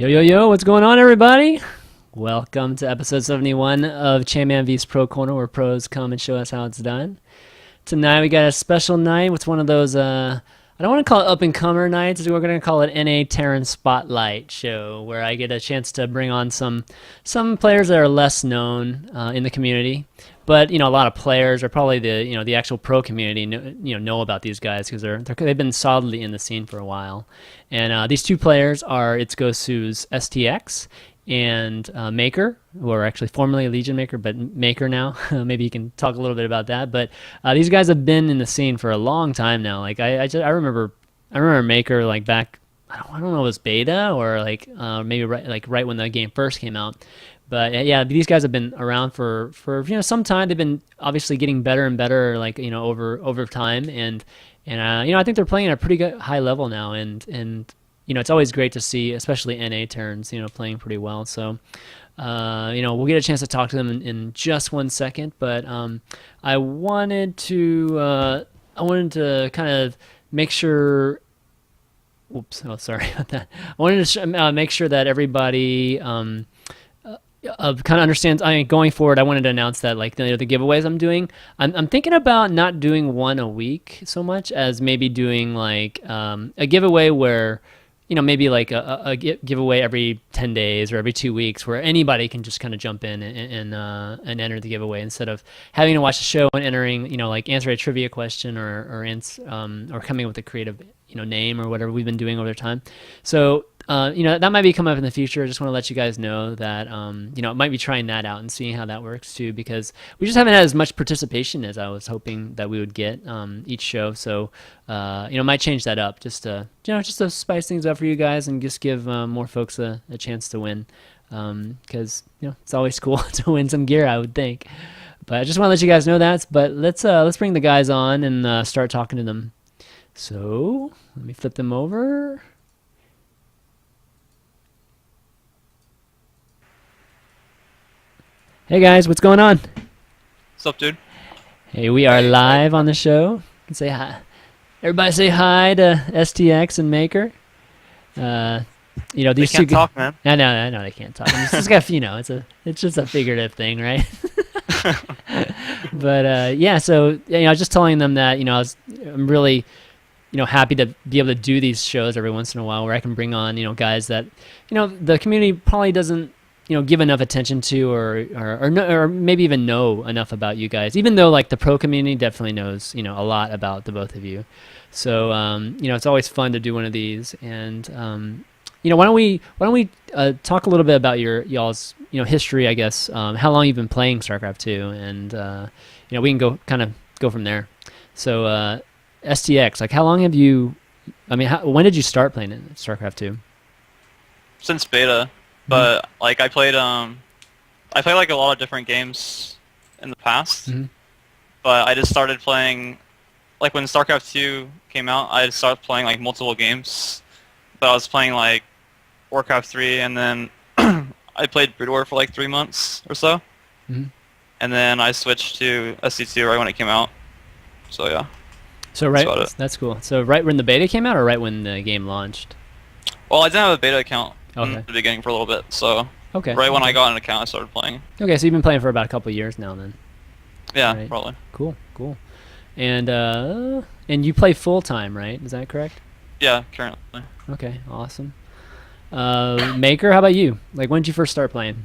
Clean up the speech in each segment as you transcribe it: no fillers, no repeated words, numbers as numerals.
Yo, yo, yo, what's going on, everybody? Welcome to episode 71 of ChanmanV's Pro Corner, where pros come and show us how it's done. Tonight, we got a special night. It's one of those, I don't want to call it up-and-comer nights. We're going to call it NA Terran Spotlight Show, where I get a chance to bring on some players that are less known in the community. But, a lot of players, or probably the actual pro community, know about these guys because they've been solidly in the scene for a while. And these two players it's GoSuSTX and Maker, who are actually formerly Legion Maker, but Maker now. Maybe you can talk a little bit about that. But these guys have been in the scene for a long time now. Like I remember Maker like back. I don't know if it was beta or maybe right when the game first came out. But yeah, these guys have been around for some time. They've been obviously getting better and better over time, and I think they're playing at a pretty good high level now, and it's always great to see, especially NA turns playing pretty well. So we'll get a chance to talk to them in just 1 second, but I wanted to kind of make sure. Oops! Oh, sorry about that. I wanted to make sure that everybody kind of understands. I mean, going forward, I wanted to announce that the giveaways I'm doing, I'm thinking about not doing one a week so much as maybe doing a giveaway where maybe a giveaway every 10 days or every 2 weeks where anybody can just kind of jump in and enter the giveaway instead of having to watch the show and entering answer a trivia question or coming up with a creative name or whatever we've been doing over time. So that might be coming up in the future. I just want to let you guys know that it might be trying that out and seeing how that works too, because we just haven't had as much participation as I was hoping that we would get each show. So might change that up just to spice things up for you guys and just give more folks a chance to win, because it's always cool to win some gear, I would think. But I just want to let you guys know that. But let's bring the guys on and start talking to them. So let me flip them over. Hey guys, what's going on? What's up, dude? Hey, we are live on the show. You can say hi. Everybody say hi to STX and Maker. They These can't two. talk, man. I know they can't talk. It's just got, it's just a figurative thing, right? But yeah, so I was just telling them that I'm really happy to be able to do these shows every once in a while where I can bring on guys that the community probably doesn't give enough attention to or maybe even know enough about you guys, even though the pro community definitely knows a lot about the both of you. So it's always fun to do one of these. And why don't we talk a little bit about y'all's history, I guess, how long you've been playing StarCraft 2, and we can go from there. So STX, how long have you, when did you start playing it, StarCraft 2? Since beta, but I played a lot of different games in the past. But I just started playing when StarCraft 2 came out. I just started playing multiple games. But I was playing Warcraft 3, and then I played Brood War for 3 months or so. And then I switched to SC2 right when it came out. So yeah. So that's cool. So right when the beta came out, or right when the game launched? Well, I didn't have a beta account in the beginning for a little bit, so when I got an account, I started playing. Okay, so you've been playing for about a couple of years now, then. Yeah, right. Probably. Cool. And you play full time, right? Is that correct? Yeah, currently. Okay, awesome. Maker, how about you? When did you first start playing?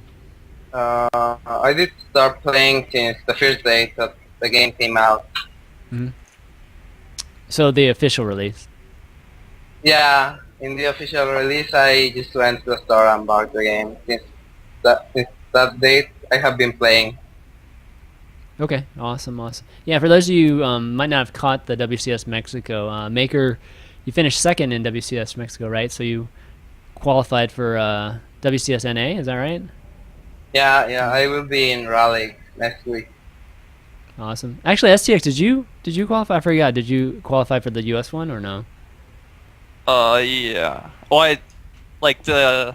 I did start playing since the first day that the game came out. So the official release? Yeah, in the official release, I just went to the store and bought the game. Since that date, I have been playing. Okay, awesome. Yeah, for those of you who might not have caught the WCS Mexico, Maker, you finished second in WCS Mexico, right? So you qualified for WCS NA, is that right? Yeah, I will be in Raleigh next week. Awesome. Actually, STX, did you qualify? I forgot. Did you qualify for the US one or no? Yeah. Well, at the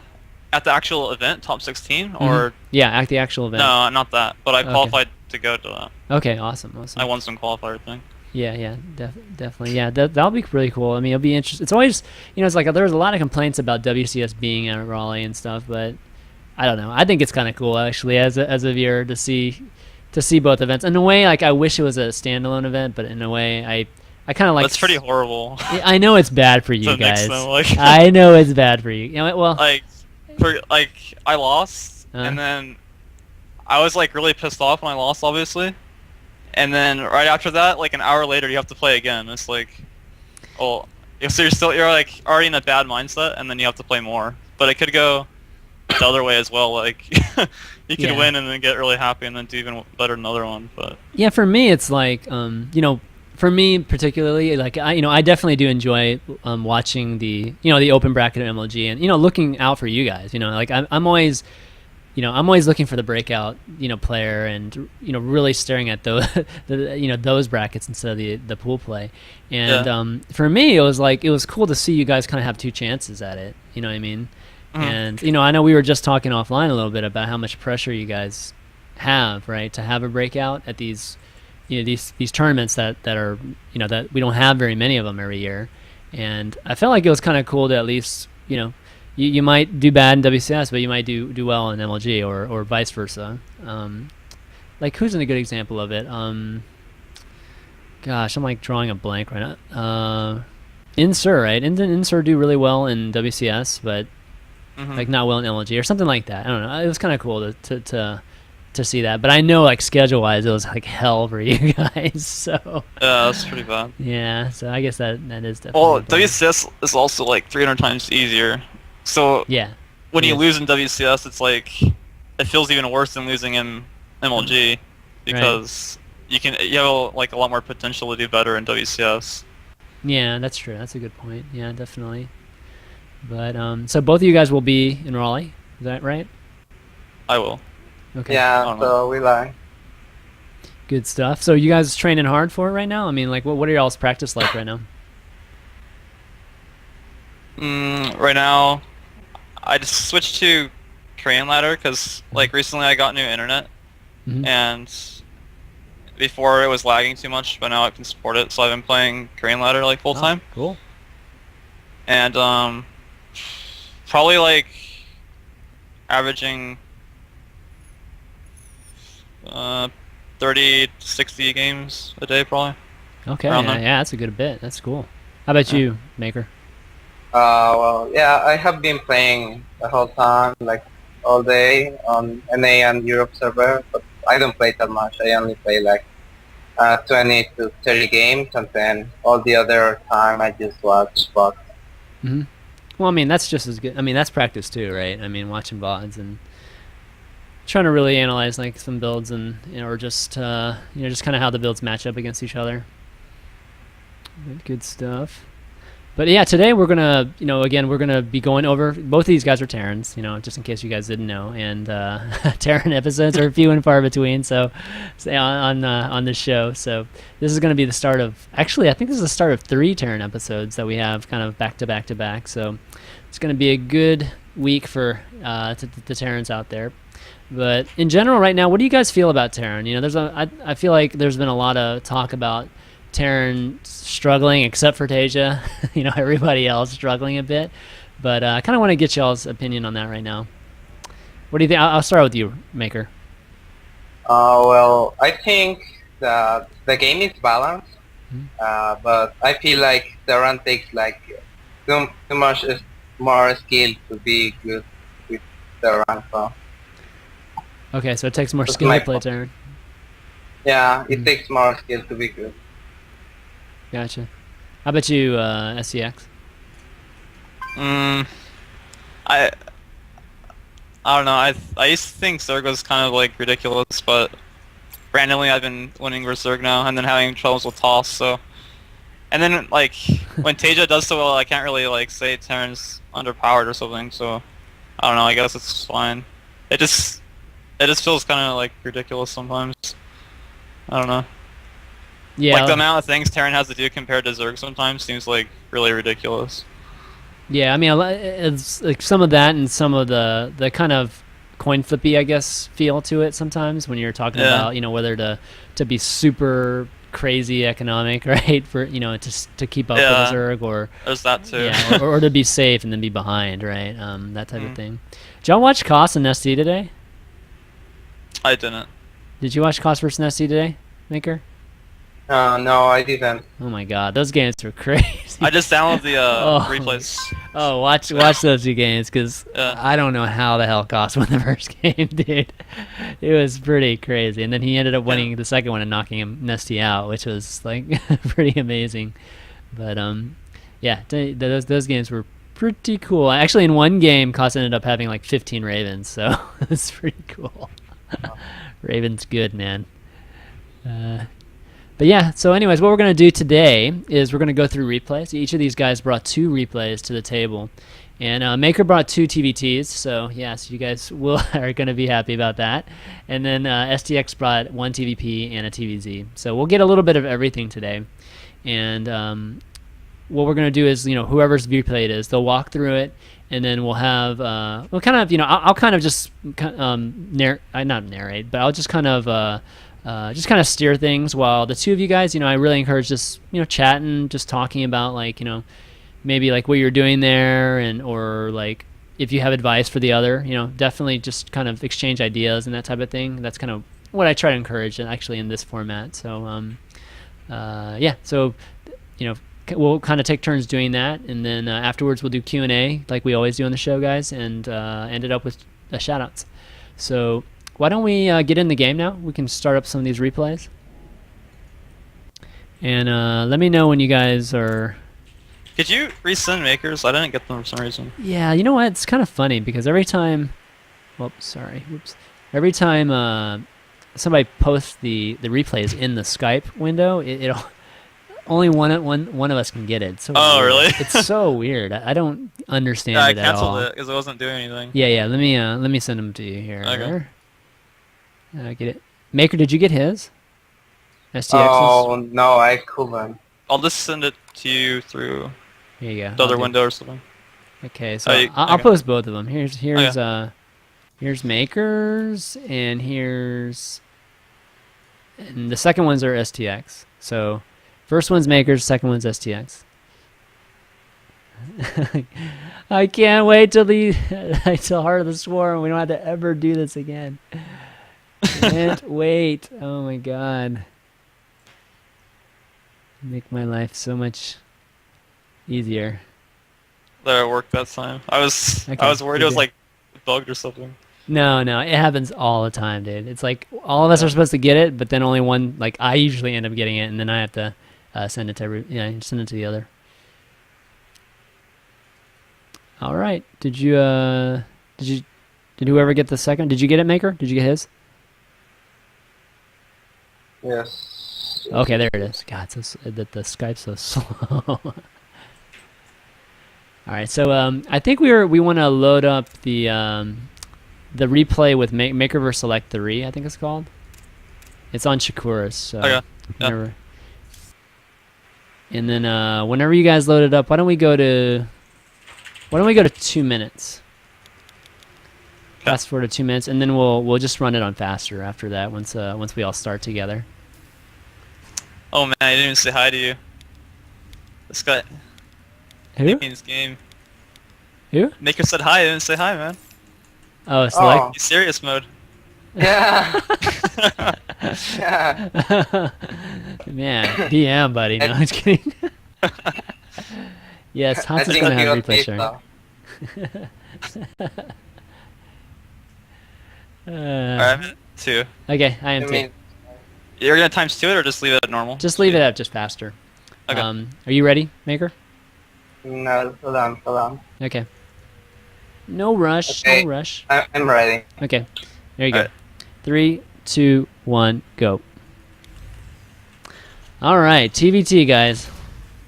actual event, top 16, or yeah, at the actual event. No, not that. But I qualified to go to that. Okay, awesome. I won some qualifier thing. Yeah, definitely. Yeah, that'll be really cool. I mean, it'll be interesting. It's always, it's like there's a lot of complaints about WCS being at Raleigh and stuff, but I don't know. I think it's kind of cool actually as a viewer to see both events. In a way, like I wish it was a standalone event, but in a way, I kind of like. That's pretty horrible. I know it's bad for you to mix guys. them, like, I know it's bad for you. Well, like, I lost, and then I was like really pissed off when I lost, obviously. And then right after that, like an hour later, you have to play again. It's like, oh, so you're like already in a bad mindset, and then you have to play more. But it could go the other way as well. Like you could win and then get really happy, and then do even better another one. But yeah, for me, it's like for me particularly, like I definitely do enjoy watching the the open bracket of MLG, and looking out for you guys. Like I'm always. I'm always looking for the breakout, player, and really staring at those, those brackets instead of the pool play. And for me, it was cool to see you guys kind of have two chances at it. You know what I mean? And I know we were just talking offline a little bit about how much pressure you guys have, right, to have a breakout at these, these tournaments that are, that we don't have very many of them every year. And I felt like it was kind of cool to at least, you might do bad in WCS, but you might do well in MLG, or vice versa. Like, who's a good example of it? Gosh, I'm like drawing a blank right now. Insur, right? Didn't Insur do really well in WCS, but like not well in MLG or something like that? I don't know. It was kind of cool to see that, but I know like schedule wise, it was like hell for you guys. So yeah, that's pretty bad. Yeah, so I guess that is definitely. Well, WCS is also like 300 times easier. So yeah, when you lose in WCS, it's like it feels even worse than losing in MLG because you have like a lot more potential to do better in WCS. Yeah, that's true. That's a good point. Yeah, definitely. But so both of you guys will be in Raleigh. Is that right? I will. Okay. Yeah, so we lie. Good stuff. So you guys training hard for it right now? I mean, like, what are y'all's practice like right now? Right now, I just switched to Korean ladder because like recently I got new internet, and before it was lagging too much, but now I can support it. So I've been playing Korean ladder like full time. Cool. And probably like averaging 30 to 60 games a day probably. Okay, yeah, that's a good bit. That's cool. How about you, Maker? Well, yeah, I have been playing the whole time, like all day on NA and Europe server, but I don't play that much. I only play like 20 to 30 games, and then all the other time I just watch bots. Well, I mean, that's just as good. I mean, that's practice too, right? I mean, watching VODs and trying to really analyze like some builds, and or just just kind of how the builds match up against each other. Good stuff. But yeah, today we're gonna, again, we're gonna be going over. Both of these guys are Terrans, just in case you guys didn't know. And Terran episodes are few and far between. So on this show, so this is gonna be the start of. Actually, I think this is the start of 3 Terran episodes that we have kind of back to back to back. So it's gonna be a good week for the Terrans out there. But in general, right now, what do you guys feel about Terran? I feel like there's been a lot of talk about Terran struggling, except for Tasia. Everybody else struggling a bit. But I kind of want to get y'all's opinion on that right now. What do you think? I'll start with you, Maker. Well, I think that the game is balanced, but I feel like Terran takes like too much more skill to be good with Terran. So. Okay, so it takes more skill to play Terran. Yeah, it takes more skill to be good. Gotcha. How about you, SCX? I don't know. I used to think Zerg was kind of like ridiculous, but randomly I've been winning versus Zerg now, and then having troubles with toss. So, and then like when Tasia does so well, I can't really like say Terran's underpowered or something. So I don't know. I guess it's fine. It just feels kind of like ridiculous sometimes. I don't know. Yeah. Like the amount of things Terran has to do compared to Zerg sometimes seems like really ridiculous. Yeah, I mean, it's like some of that and some of the kind of coin flippy, I guess, feel to it sometimes when you're talking about whether to be super crazy economic, right? For to keep up with Yeah. the Zerg, or There's that too. yeah, or to be safe and then be behind, right? That type of Mm. thing. Did y'all watch Cost and SD today? I didn't. Did you watch Cost versus SD today, Maker? No, I didn't. Oh my God, those games were crazy. I just downloaded the Oh. replays. Oh, watch those two games, because Yeah. I don't know how the hell Cost won the first game, dude. It was pretty crazy, and then he ended up winning the second one and knocking him Nesty out, which was like pretty amazing. But yeah, those games were pretty cool. Actually, in one game, Cost ended up having like 15 Ravens, so it's pretty cool. Ravens good, man. But yeah, so anyways, what we're going to do today is we're going to go through replays. Each of these guys brought 2 replays to the table. And Maker brought 2 TVTs, so yes, you guys are going to be happy about that. And then STX brought 1 TVP and a TVZ. So we'll get a little bit of everything today. And what we're going to do is, whoever's replay it is, they'll walk through it, and then we'll have, we'll kind of, I'll kind of just, not narrate, but I'll just kind of steer things while the 2 of you guys, I really encourage just, chatting, just talking about like, maybe like what you're doing there, or like if you have advice for the other, definitely just kind of exchange ideas and that type of thing. That's kind of what I try to encourage actually in this format. So, yeah, so, we'll kind of take turns doing that, and then afterwards we'll do Q&A like we always do on the show, guys, and end it up with shout-outs. So why don't we get in the game now? We can start up some of these replays. And let me know when you guys are... Could you resend makers? I didn't get them for some reason. Yeah, you know what? It's kind of funny because every time... Whoops, sorry. Whoops. Every time somebody posts the replays in the Skype window, it'll... Only one of us can get it. So Oh, weird. really? It's so weird. I don't understand Yeah, I it at all. canceled it because it wasn't doing anything. Yeah. Let me send them to you here. Okay. Get it. Maker, did you get his? STX's? Oh, no, I couldn't. I'll just send it to you through Here you go. the other window or something. Okay, so Oh, I'll okay. post both of them. Here's Okay. here's Makers, and the second ones are STX. So first one's Makers, second one's STX. I can't wait till Heart of the Swarm. We don't have to ever do this again. Can't wait. Oh my God. Make my life so much easier. That worked that time. I was worried it was like bugged or something. No, it happens all the time, dude. It's like all of us are supposed to get it, but then only one. Like I usually end up getting it, and then I have to send it to send it to the other. All right. Did whoever get the second? Did you get it, Maker? Did you get his? Yes. Okay, there it is. God, the Skype's so slow. All right, so I think we want to load up the replay with Maker vs Select 3. I think it's called. It's on Shakura's. So Okay. whenever, and then whenever you guys load it up, why don't we go to 2 minutes? Fast forward to 2 minutes, and then we'll just run it on faster after that. Once we all start together. Oh man, I didn't even say hi to you. This guy Who? making this game. Who? Maker said hi, I didn't say hi, man. Oh, Select. Oh. He's serious mode. Yeah. Yeah. Man, DM, buddy. No, I'm just kidding. Yes, I Hans is think gonna he have got replay pissed sharing. off. Alright, I'm at 2. Okay, I am I too. mean, You're gonna times 2 it or just leave it at normal? Just leave it at just faster. Okay. Are you ready, Maker? no, hold on. Okay. No rush. Okay. No rush. I'm ready. Okay. There you go. Alright. 3, 2, 1, go. All right, TVT guys.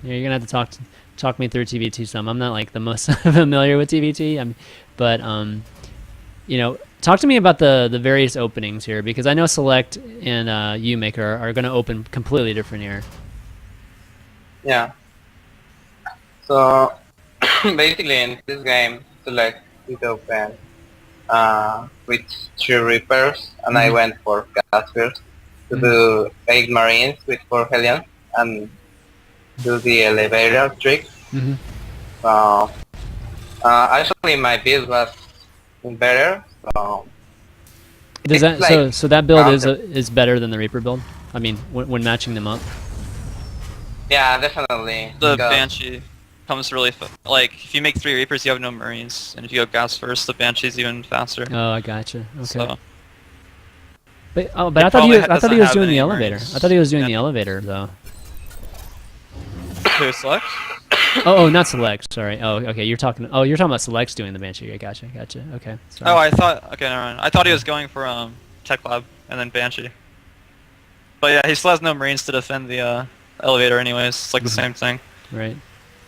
Yeah, you're gonna have to talk me through TVT some. I'm not like the most familiar with TVT. But talk to me about the various openings here, because I know Select and you, Maker, are going to open completely different here. Yeah. So basically in this game, Select is open with 3 Reapers, and I went for Gas first to do 8 Marines with 4 Hellions and do the elevator trick. Mm-hmm. So, actually my build was better, so Does it's that like so that build counter. is better than the Reaper build? I mean, when matching them up. Yeah, definitely. The Because Banshee comes really like if you make 3 Reapers, you have no Marines, and if you go gas first, the Banshee's even faster. Oh, I gotcha. Okay. So But it I thought probably I thought doesn't he was have doing the any elevator. Marines. I thought he was doing the Yeah. elevator though. Who, Select? Oh, not Select. Sorry. Oh, okay. You're talking about Select's doing the Banshee. I gotcha. Okay. Sorry. Oh, I thought. Okay, never mind. I thought he was going for Tech Lab and then Banshee. But yeah, he still has no Marines to defend the elevator anyways. It's like the same thing. Right.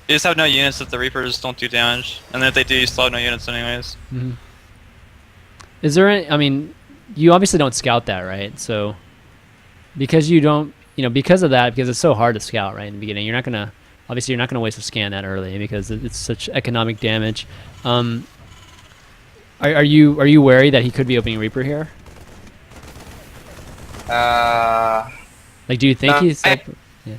You just have no units if the Reapers don't do damage, and then if they do, you still have no units anyways. Mm-hmm. Is there any? I mean, you obviously don't scout that, right? So, because you don't, because of that, because it's so hard to scout, right, in the beginning, you're not gonna waste a scan that early because it's such economic damage. Are you wary that he could be opening Reaper here? Like, do you think no, he's? Yeah.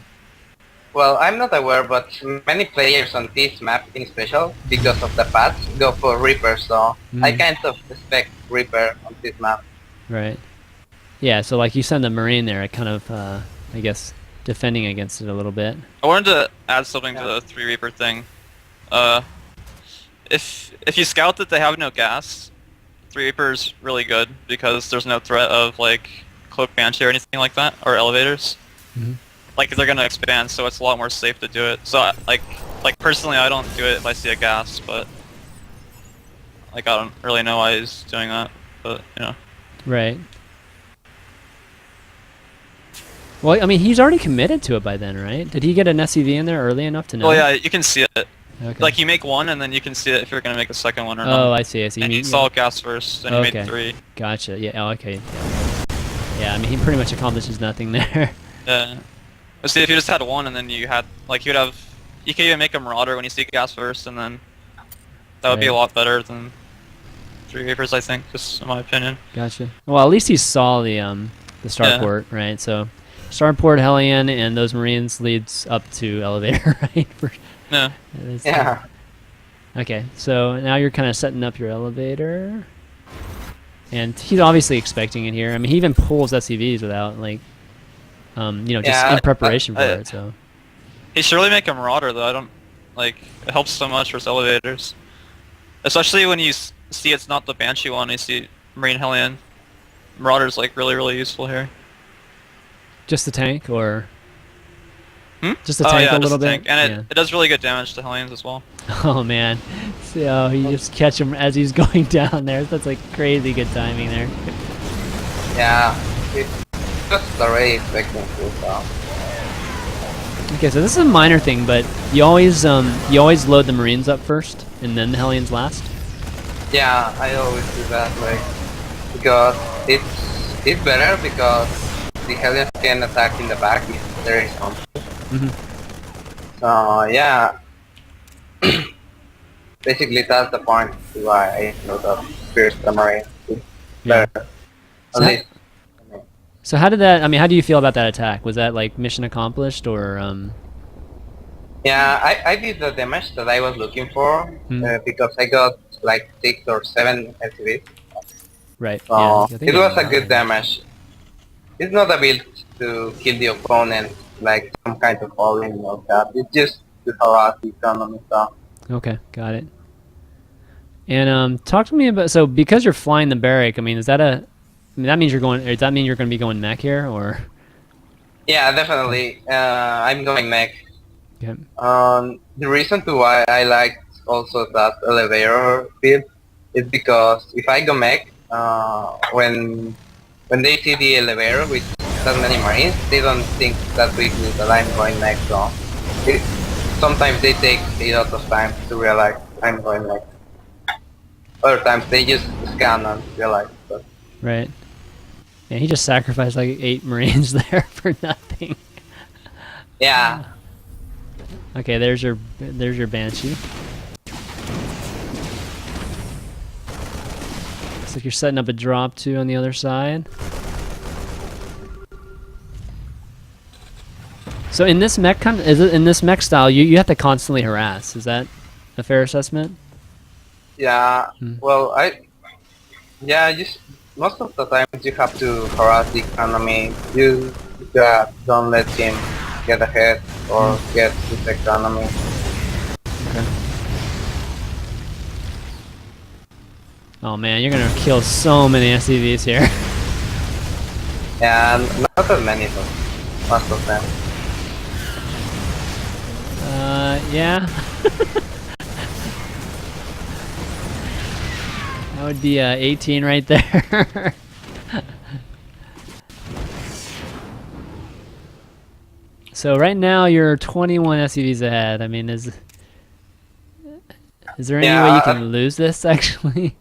well, I'm not aware, but many players on this map in special, because of the patch, go for Reaper, so I kind of expect Reaper on this map. Right. Yeah. So like you send the Marine there, it kind of, I guess, defending against it a little bit. I wanted to add something to the 3 Reaper thing. If you scout that they have no gas, 3 Reaper's really good because there's no threat of like Cloak Banshee or anything like that, or elevators. Mm-hmm. Like they're gonna expand, so it's a lot more safe to do it. So like personally, I don't do it if I see a gas, but like I don't really know why he's doing that, but Right. Well, I mean, he's already committed to it by then, right? Did he get an SCV in there early enough to know? Well, yeah, you can see it. Okay. Like you make one, and then you can see it if you're gonna make a second one or Oh, not. I see. And you saw gas first, and you Okay. made 3. Gotcha. Yeah. Oh, okay. Yeah. I mean, he pretty much accomplishes nothing there. Yeah. But see, if you just had one, and then you had you could even make a Marauder when you see gas first, and then that would be a Right. lot better than 3 Reapers, I think, just in my opinion. Gotcha. Well, at least he saw the starport, right? So, starport, Hellion, and those Marines leads up to elevator, right? Yeah. Yeah. Okay, so now you're kind of setting up your elevator, and he's obviously expecting it here. I mean, he even pulls SCVs without like, just Yeah, in preparation for it. So. He should really make a Marauder, though. I don't it helps so much versus elevators, especially when you see it's not the Banshee one. You see Marine Hellion. Marauder's like really useful here. Just the tank, or just the Oh, tank yeah, a just little the bit. tank. And it does really good damage to Hellions as well. Oh man, so you just catch him as he's going down there. That's like crazy good timing there. Yeah. It's just already expecting to, so. Okay, so this is a minor thing, but you always load the Marines up first and then the Hellions last. Yeah, I always do that, because it's better because the Hellions can attack in the back if there is something. So yeah, basically that's the point why I load up first the Marines. It's Yeah. better. So At least. So how do you feel about that attack? Was that like mission accomplished, or Yeah, I did the damage that I was looking for because I got like 6 or 7 LCVs. right? So Yeah, I think it I was know a that. good damage. It's not a build to kill the opponent like some kind of all-in or that. It's just to harass the economy stuff. Okay, got it. And talk to me about, so because you're flying the barrack, I mean, that means you're going? Does that mean you're going to be going mech here, or? Yeah, definitely. I'm going mech. Okay. The reason to why I like also that elevator build is because if I go mech, when they see the elevator with that many marines, they don't think that quickly that I'm going mech. So sometimes they take a lot of time to realize I'm going mech. Other times they just scan and realize. But Right. Yeah, he just sacrificed like 8 Marines there for nothing. yeah. Okay, there's your Banshee. Looks like you're setting up a drop too on the other side. So in this mech is it in this mech style, you have to constantly harass. Is that a fair assessment? Yeah. Hmm. Well, yeah, just most of the time you have to harass the economy. You don't let him get ahead or get his economy. Okay. Oh man, you're gonna kill so many SCVs here. And not that many, but most of them. Yeah. That would be 18 right there. So right now you're 21 SCVs ahead. I mean, is there any way you Yeah, can lose this actually?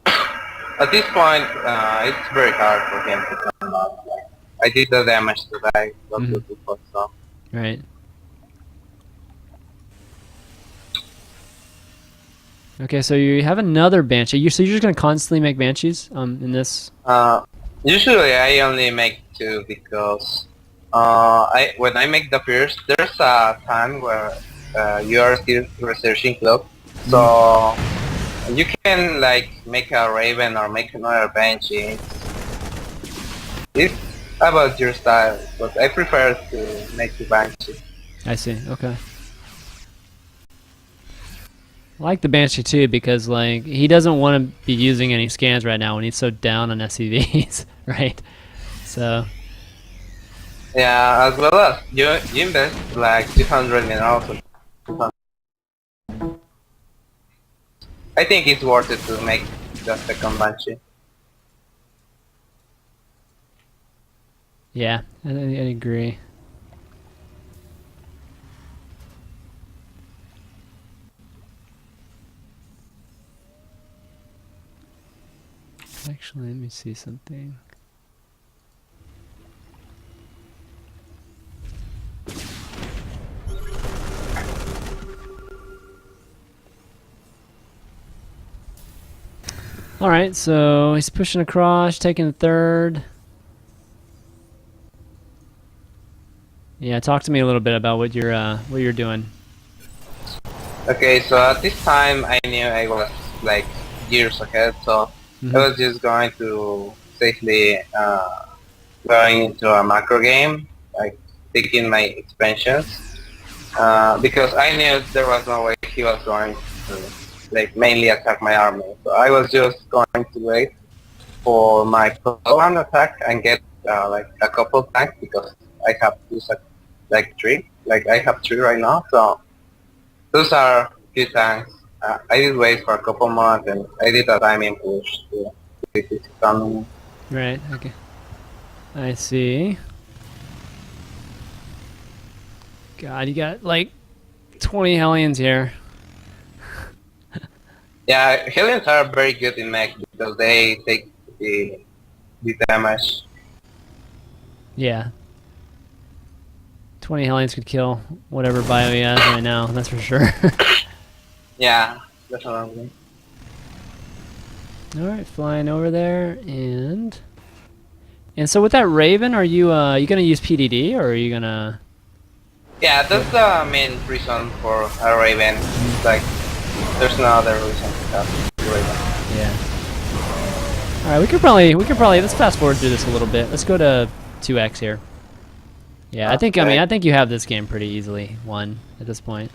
at this point, it's very hard for him to come out. Like, I did the damage that I was Mhm. looking for, so. Right. Okay, so you have another banshee. So you're just gonna constantly make banshees in this. Usually I only make two because when I make the first, there's a time where you are still researching clock, so you can like make a raven or make another banshee. It's about your style, but I prefer to make the banshee. I see. Okay. I like the banshee too because like he doesn't want to be using any scans right now when he's so down on SCVs, right? So. Yeah, as well as you invest like 200 minerals. I think it's worth it to make the second banshee. Yeah, I agree. Actually, let me see something. All right, so he's pushing across, taking the third. Yeah, talk to me a little bit about what you're doing. Okay, so at this time I knew I was like years ahead, so I was just going to safely going into a macro game, like taking my expansions, because I knew there was no way he was going to like mainly attack my army. So I was just going to wait for my program attack and get like a couple tanks because I have two, like three, like I have three right now. So those are few tanks. I did wait for a couple months and I did a timing push to get this economy. Right. Okay. I see. God, you got like 20 Hellions here. Yeah, Hellions are very good in mech because they take the damage. Yeah. 20 Hellions could kill whatever bio he has right now, that's for sure. Yeah, definitely. Alright, flying over there, and so with that Raven, are you gonna use PDD, or are you gonna... Yeah, that's the main reason for a Raven. Like, there's no other reason to have a Raven. Yeah. Alright, we could probably, let's fast forward through this a little bit. Let's go to 2x here. Yeah, I think you have this game pretty easily won at this point.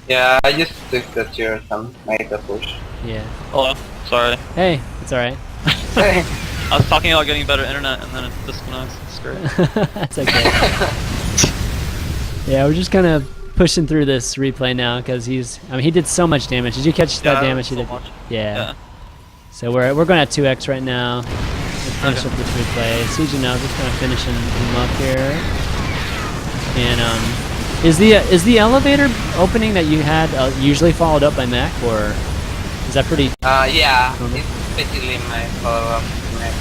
Yeah, I just took the cheers and made the push. Yeah. Hello. Sorry. Hey, it's alright. I was talking about getting better internet and then it disconnects. It's great. That's okay. Yeah, we're just kind of pushing through this replay now because he did so much damage. Did you catch that damage he did? Much. Yeah. So we're going at 2x right now. We'll finish up this replay. Siege now just kind of finishing him up here. And is the elevator opening that you had usually followed up by mech, or is that pretty? Yeah, it's basically my follow-up next.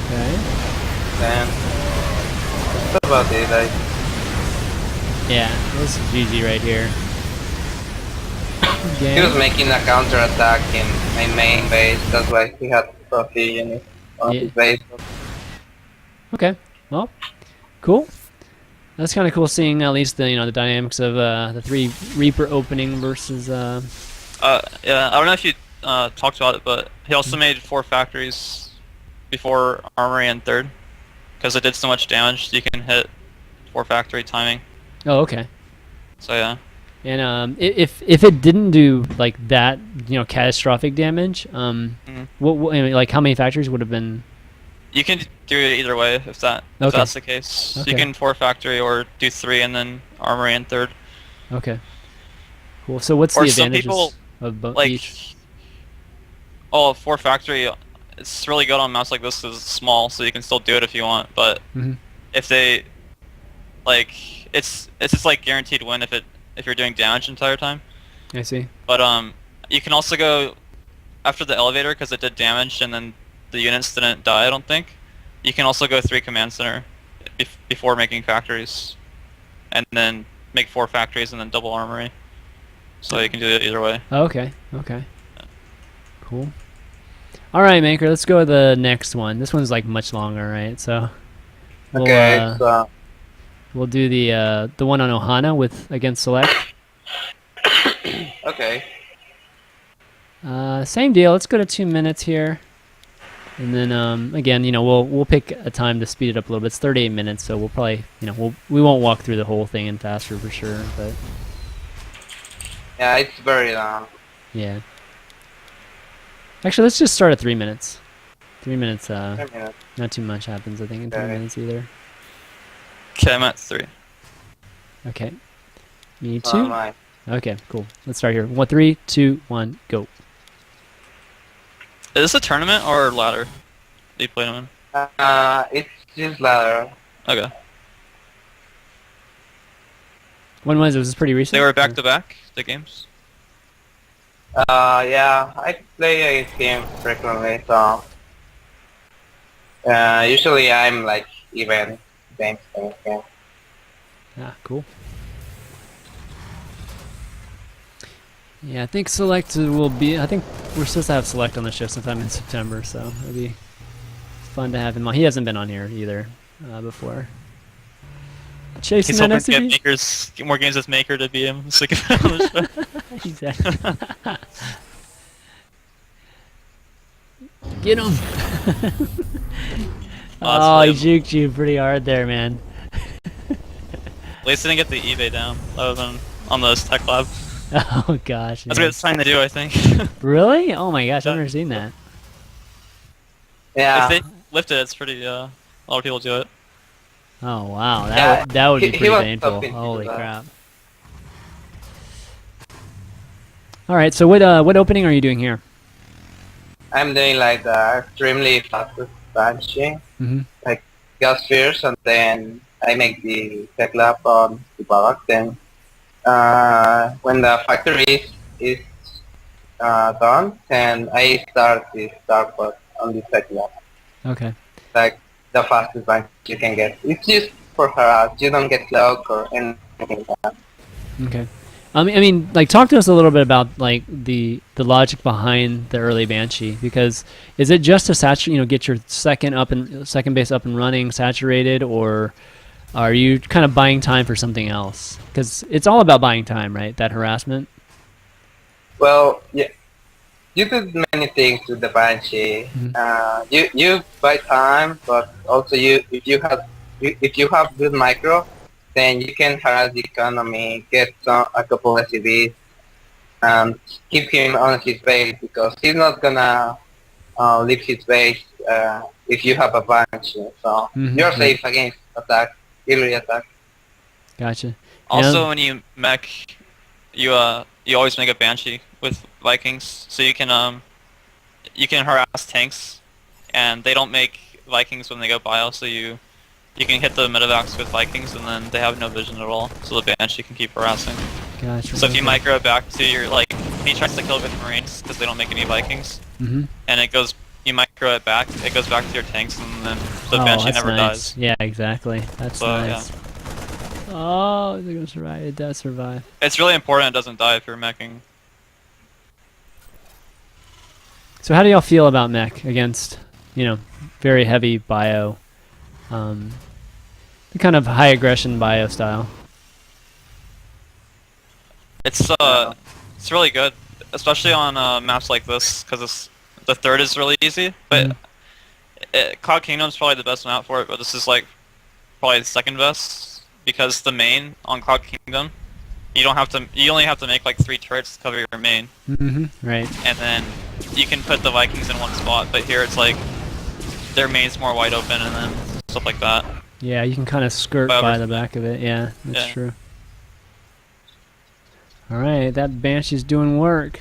Okay. Then that's about it. Yeah, this is GG right here. He was making a counter attack in my main base. That's why he had trophy units on his base. Okay. Well, cool. That's kind of cool seeing at least the the dynamics of the 3 Reaper opening versus. Yeah, I don't know if you talked about it, but he also made 4 factories before Armory and 3rd, because it did so much damage. You can hit 4 factory timing. Oh, okay. So yeah. And if it didn't do like that, catastrophic damage, what I mean, like how many factories would have been? You can do it either way if Okay. that's the case. Okay. You can 4 factory or do 3 and then Armory and 3rd. Okay. Cool. So what's Or the some advantages people of both like, each? oh, 4 factory. It's really good on mouse like this because it's small, so you can still do it if you want. But Mhm. if they like, it's just like guaranteed win if you're doing damage the entire time. I see. But you can also go after the elevator because it did damage and then the units didn't die. I don't think. You can also go 3 command center before making factories, and then make 4 factories and then double armory. So you can do it either way. Oh, okay. Okay. Cool. All right, Maker. Let's go to the next one. This one's like much longer, right? So we'll Okay, so we'll do the one on Ohana with against Select. okay. Same deal. Let's go to 2 minutes here, and then again, we'll pick a time to speed it up a little bit. It's 38 minutes, so we'll probably we won't walk through the whole thing in faster for sure, but Yeah, it's very long. yeah. Actually, let's just start at 3 minutes. 3 minutes. 3 minutes. Not too much happens, I think, in 3 Okay. minutes either. Okay, I'm at 3. Okay. Me So too. am I. Okay, cool. Let's start here. 1, 3, 2, 1, go. Is this a tournament or ladder? Do you play them in? It's just ladder. Okay. When was it? Was this pretty recent? They were back to back, the games? Yeah, I play a game frequently, so usually I'm like even games. Ah, cool. Yeah, I think Select will be. I think we're supposed to have Select on the show sometime in September, so it'll be fun to have him on. He hasn't been on here either before. Chasing He's that hoping to SCP? get more games with Maker to be him. So he can be on the show. Exactly. Get him! Oh, he juked you pretty hard there, man. At least I didn't get the eBay down. That was on this tech lab. Oh gosh. That's a man. good sign to do, I think. Really? Oh my gosh, I've Yeah. never seen that. Yeah. If they lift it, it's pretty. A lot of people do it. Oh wow, Yeah, that would be he pretty was painful. hoping to do Holy that. crap! All right, so what opening are you doing here? I'm doing like the extremely fastest branching, Mm-hmm. like gas fears, and then I make the tech lab on the barrack. Then when the factory is done, then I start the starport on the tech lab. Okay. Like the fastest branch you can get. It's just for harass. You don't get cloak or anything like that. Okay. I mean, like, talk to us a little bit about like the logic behind the early Banshee, because is it just to saturate, get your second base up and running, saturated, or are you kind of buying time for something else? Because it's all about buying time, right? That harassment. Well, yeah, you do many things with the Banshee. You buy time, but also if you have good micro, then you can harass the economy, get a couple SCVs, and keep him on his base because he's not gonna leave his base if you have a Banshee. So Mhm, you're yeah. safe against attack, every attack. Gotcha. Also, when you mech, you always make a Banshee with Vikings, so you can harass tanks, and they don't make Vikings when they go bio, so you can hit the medevacs with Vikings, and then they have no vision at all, so the Banshee can keep harassing. Gotcha. So if you okay. micro it back to your, like, he tries to kill it with Marines, because they don't make any Vikings, Mhm. and you micro it back, it goes back to your tanks, and then the Oh, Banshee that's never nice. dies. Yeah, exactly. That's So, nice. Oh, is it gonna survive? It does survive. It's really important it doesn't die if you're meching. So how do y'all feel about mech against, very heavy bio? The kind of high aggression bio style. It's really good, especially on maps like this, because the third is really easy. But Cloud Kingdom's probably the best map for it, but this is like probably the second best, because the main on Cloud Kingdom, you only have to make like 3 turrets to cover your main. Right. And then you can put the Vikings in one spot, but here it's like their main's more wide open and then stuff like that. Yeah, you can kind of skirt by the back of it. Yeah, that's true. Alright, that Banshee's doing work.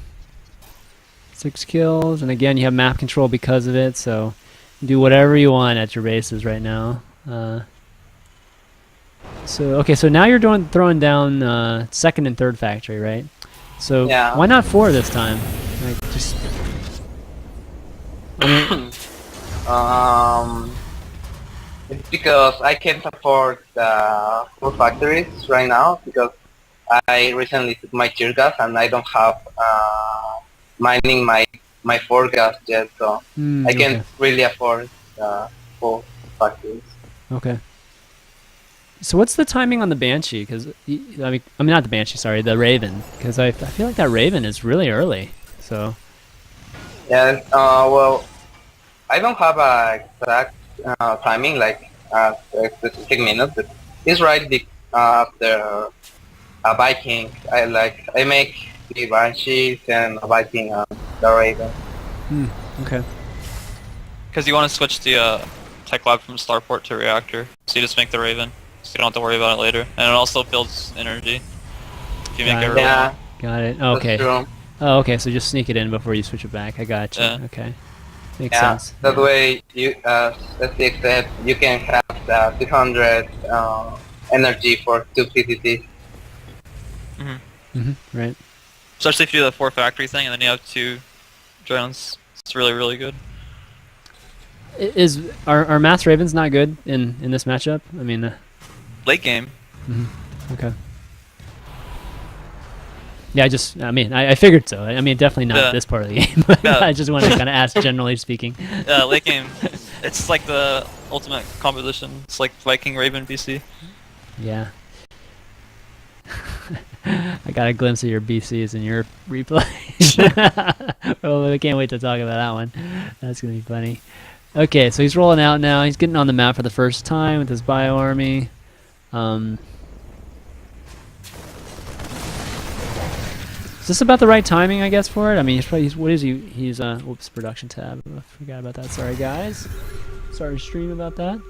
6 kills, and again, you have map control because of it, so you do whatever you want at your bases right now. So now you're throwing down second and third factory, right? So why not 4 this time? Like, just... It's because I can't afford 4 factories right now, because I recently took my tier gas and I don't have mining my 4 gas yet, so I can't really afford 4 factories. Okay. So what's the timing on the Banshee? Because I mean not the Banshee, sorry, the Raven. Because I feel like that Raven is really early. So. Yeah. Well, I don't have a exact timing, like a specific minute, but it's right after a Viking. I make the Banshees and a Viking and the Raven. Okay. Because you want to switch the tech lab from starport to reactor, so you just make the Raven, so you don't have to worry about it later. And it also builds energy if you make it early. Yeah. Got it. Okay. That's true. Oh, okay. So just sneak it in before you switch it back. I got you. Okay. Makes sense. That way, you, STX said, you can have the 200 energy for 2 PTT. Right. Especially if you do the 4 factory thing and then you have 2 drones. It's really, really good. Are Mass Ravens not good in this matchup? I mean, late game. Okay. Yeah, I figured so. I mean, definitely not this part of the game. But I just wanted to kind of ask, generally speaking. Late game, it's like the ultimate composition. It's like Viking Raven BC. Yeah. I got a glimpse of your BCs in your replay. Well, I can't wait to talk about that one. That's gonna be funny. Okay, so he's rolling out now. He's getting on the map for the first time with his bio army. Is this about the right timing, I guess, for it? I mean, what is he? He's whoops, production tab. I forgot about that. Sorry, guys. Sorry, stream about that.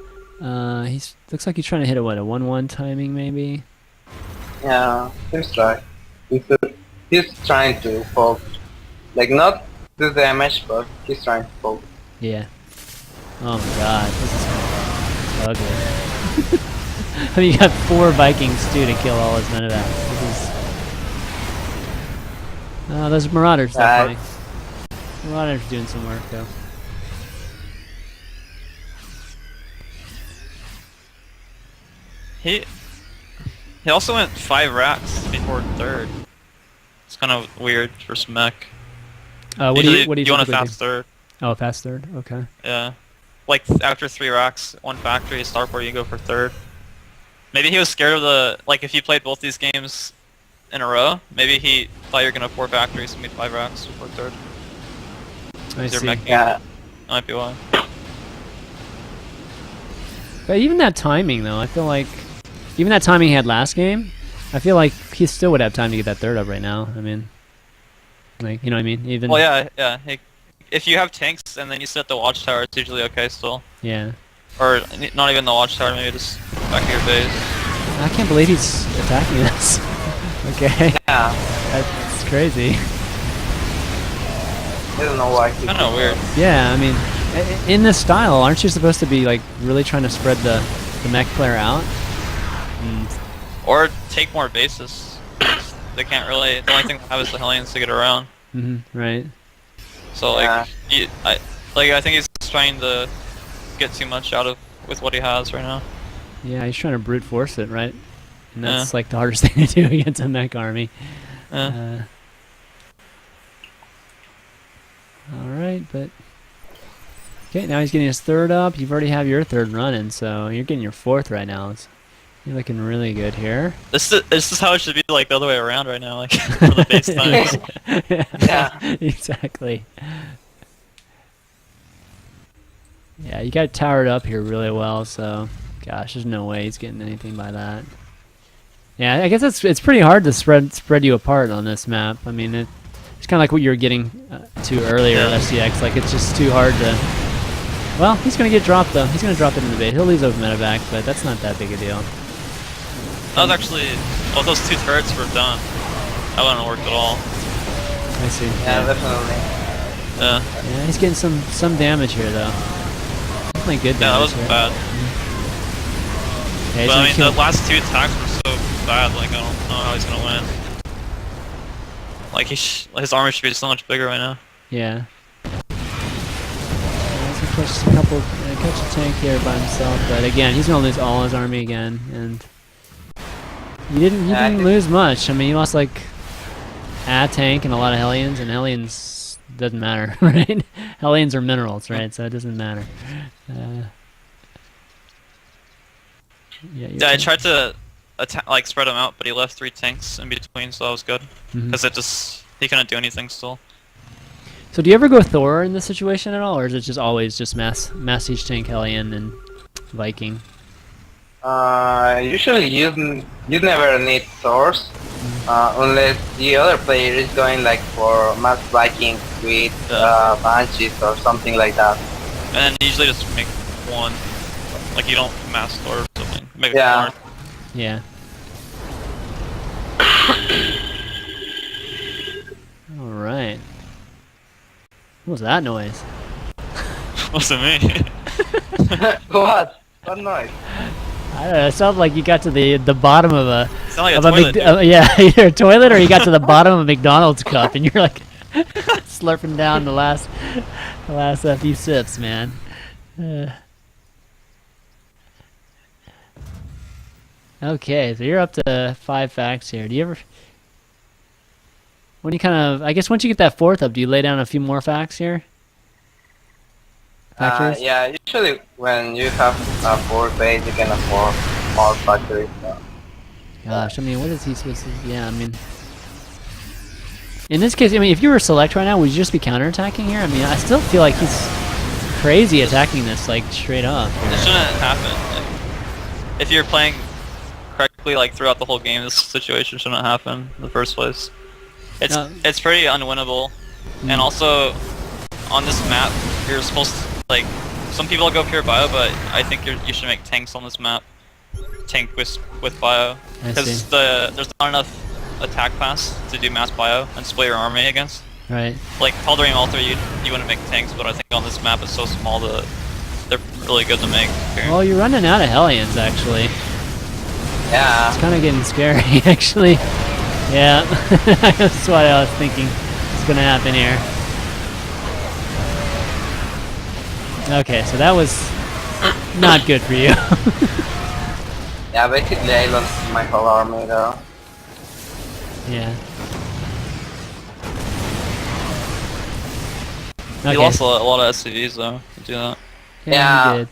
Looks like he's trying to hit a 1-1 timing, maybe. Yeah, he's right. He's trying to poke, like not do damage, but he's trying to poke. Yeah. Oh my God, this is ugly. I mean, you got 4 Vikings too to kill all his medevacs. This is. Oh, those Marauders, definitely. Marauders doing some work, though. He also went 5 racks before 3rd. It's kind of weird for some mech. What do you want a fast 3rd? Oh, fast 3rd. Okay. Yeah. Like after 3 racks, 1 factory, starport, you go for 3rd. Maybe he was scared of if you played both these games in a row, maybe he thought you were gonna 4 factories and make 5 racks before 3rd. I see. Yeah. That might be why. But even that timing, though, I feel like even that timing he had last game, I feel like he still would have time to get that 3rd up right now. I mean, like, you know what I mean? Even. Well, yeah. If you have tanks and then you set the watchtower, it's usually okay still. Yeah. Or not even the watchtower, maybe just back of your base. I can't believe he's attacking us. Okay. Yeah. That's crazy. I don't know why. Kind of weird. Yeah, I mean, in this style, aren't you supposed to be like really trying to spread the mech player out? Or take more bases. They can't really. The only thing they have is the Hellions to get around. Right. So like, I think he's trying to get too much out of with what he has right now. Yeah, he's trying to brute force it, right? And that's like the hardest thing to do against a mech army. Alright, but Okay, now he's getting his third up. You've already have your third running, so you're getting your fourth right now. You're looking really good here. This is how it should be, like the other way around right now, like for the base times. Yeah. Exactly. Yeah, you got towered up here really well, so gosh, there's no way he's getting anything by that. Yeah, I guess it's pretty hard to spread you apart on this map. I mean, it's kind of like what you were getting to earlier at STX. Like, it's just too hard to... Well, he's going to get dropped, though. He's going to drop it in the base. He'll lose over medevac, but that's not that big a deal. That was actually... Well, those 2 turrets were done. That wouldn't have worked at all. I see. Yeah, definitely. Yeah. Yeah, he's getting some damage here, though. Definitely good Yeah, that damage wasn't here. bad. Yeah, But I mean, the last 2 attacks were so bad, like I don't know how he's gonna win. Like his armor should be so much bigger right now. Yeah. Catch a tank here by himself, but again, he's gonna lose all his army again, and he didn't lose much. I mean, he lost like a tank and a lot of Hellions, and Hellions doesn't matter, right? Hellions are minerals, right? So it doesn't matter. Yeah, I tried to like spread him out, but he left 3 tanks in between, so that was good. Because he couldn't do anything still. So do you ever go Thor in this situation at all, or is it just always just mass siege tank Hellion and Viking? Usually you never need Thors, unless the other player is going like for mass Viking with Banshees or something like that. And then usually just make 1. Like you don't mass Thor or something. Make Yeah. it 4. Yeah. All right. What was that noise? Wasn't me. What? What noise? I don't know. It sounded like you got to the bottom of a Sound like a toilet, dude. yeah, either a toilet or you got to the bottom of a McDonald's cup and you're like slurping down the last few sips, man. Okay, so you're up to 5 facts here. Do you ever... When you kind of... I guess once you get that 4th up, do you lay down a few more facts here? Factories? Yeah, usually when you have a 4 base, you can afford more factories. So. Gosh, I mean, what is he supposed to... Yeah, I mean... In this case, I mean, if you were select right now, would you just be counterattacking here? I mean, I still feel like he's crazy attacking this, like, straight up. It shouldn't happen. Like, if you're playing correctly, like throughout the whole game, this situation shouldn't happen in the first place. It's pretty unwinnable, and also on this map, you're supposed to like. Some people go pure bio, but I think you should make tanks on this map. Tank with bio, because there's not enough attack pass to do mass bio and split your army against. Right. Like Tal'Darim Altar, you wouldn't make tanks, but I think on this map it's so small that they're really good to make. Well, you're running out of Hellions, actually. Yeah. It's kind of getting scary, actually. Yeah, that's what I was thinking is going to happen here. Okay, so that was not good for you. Yeah, basically I lost my whole army though. Yeah. You lost a lot of SCVs though, to do that. Yeah, you did.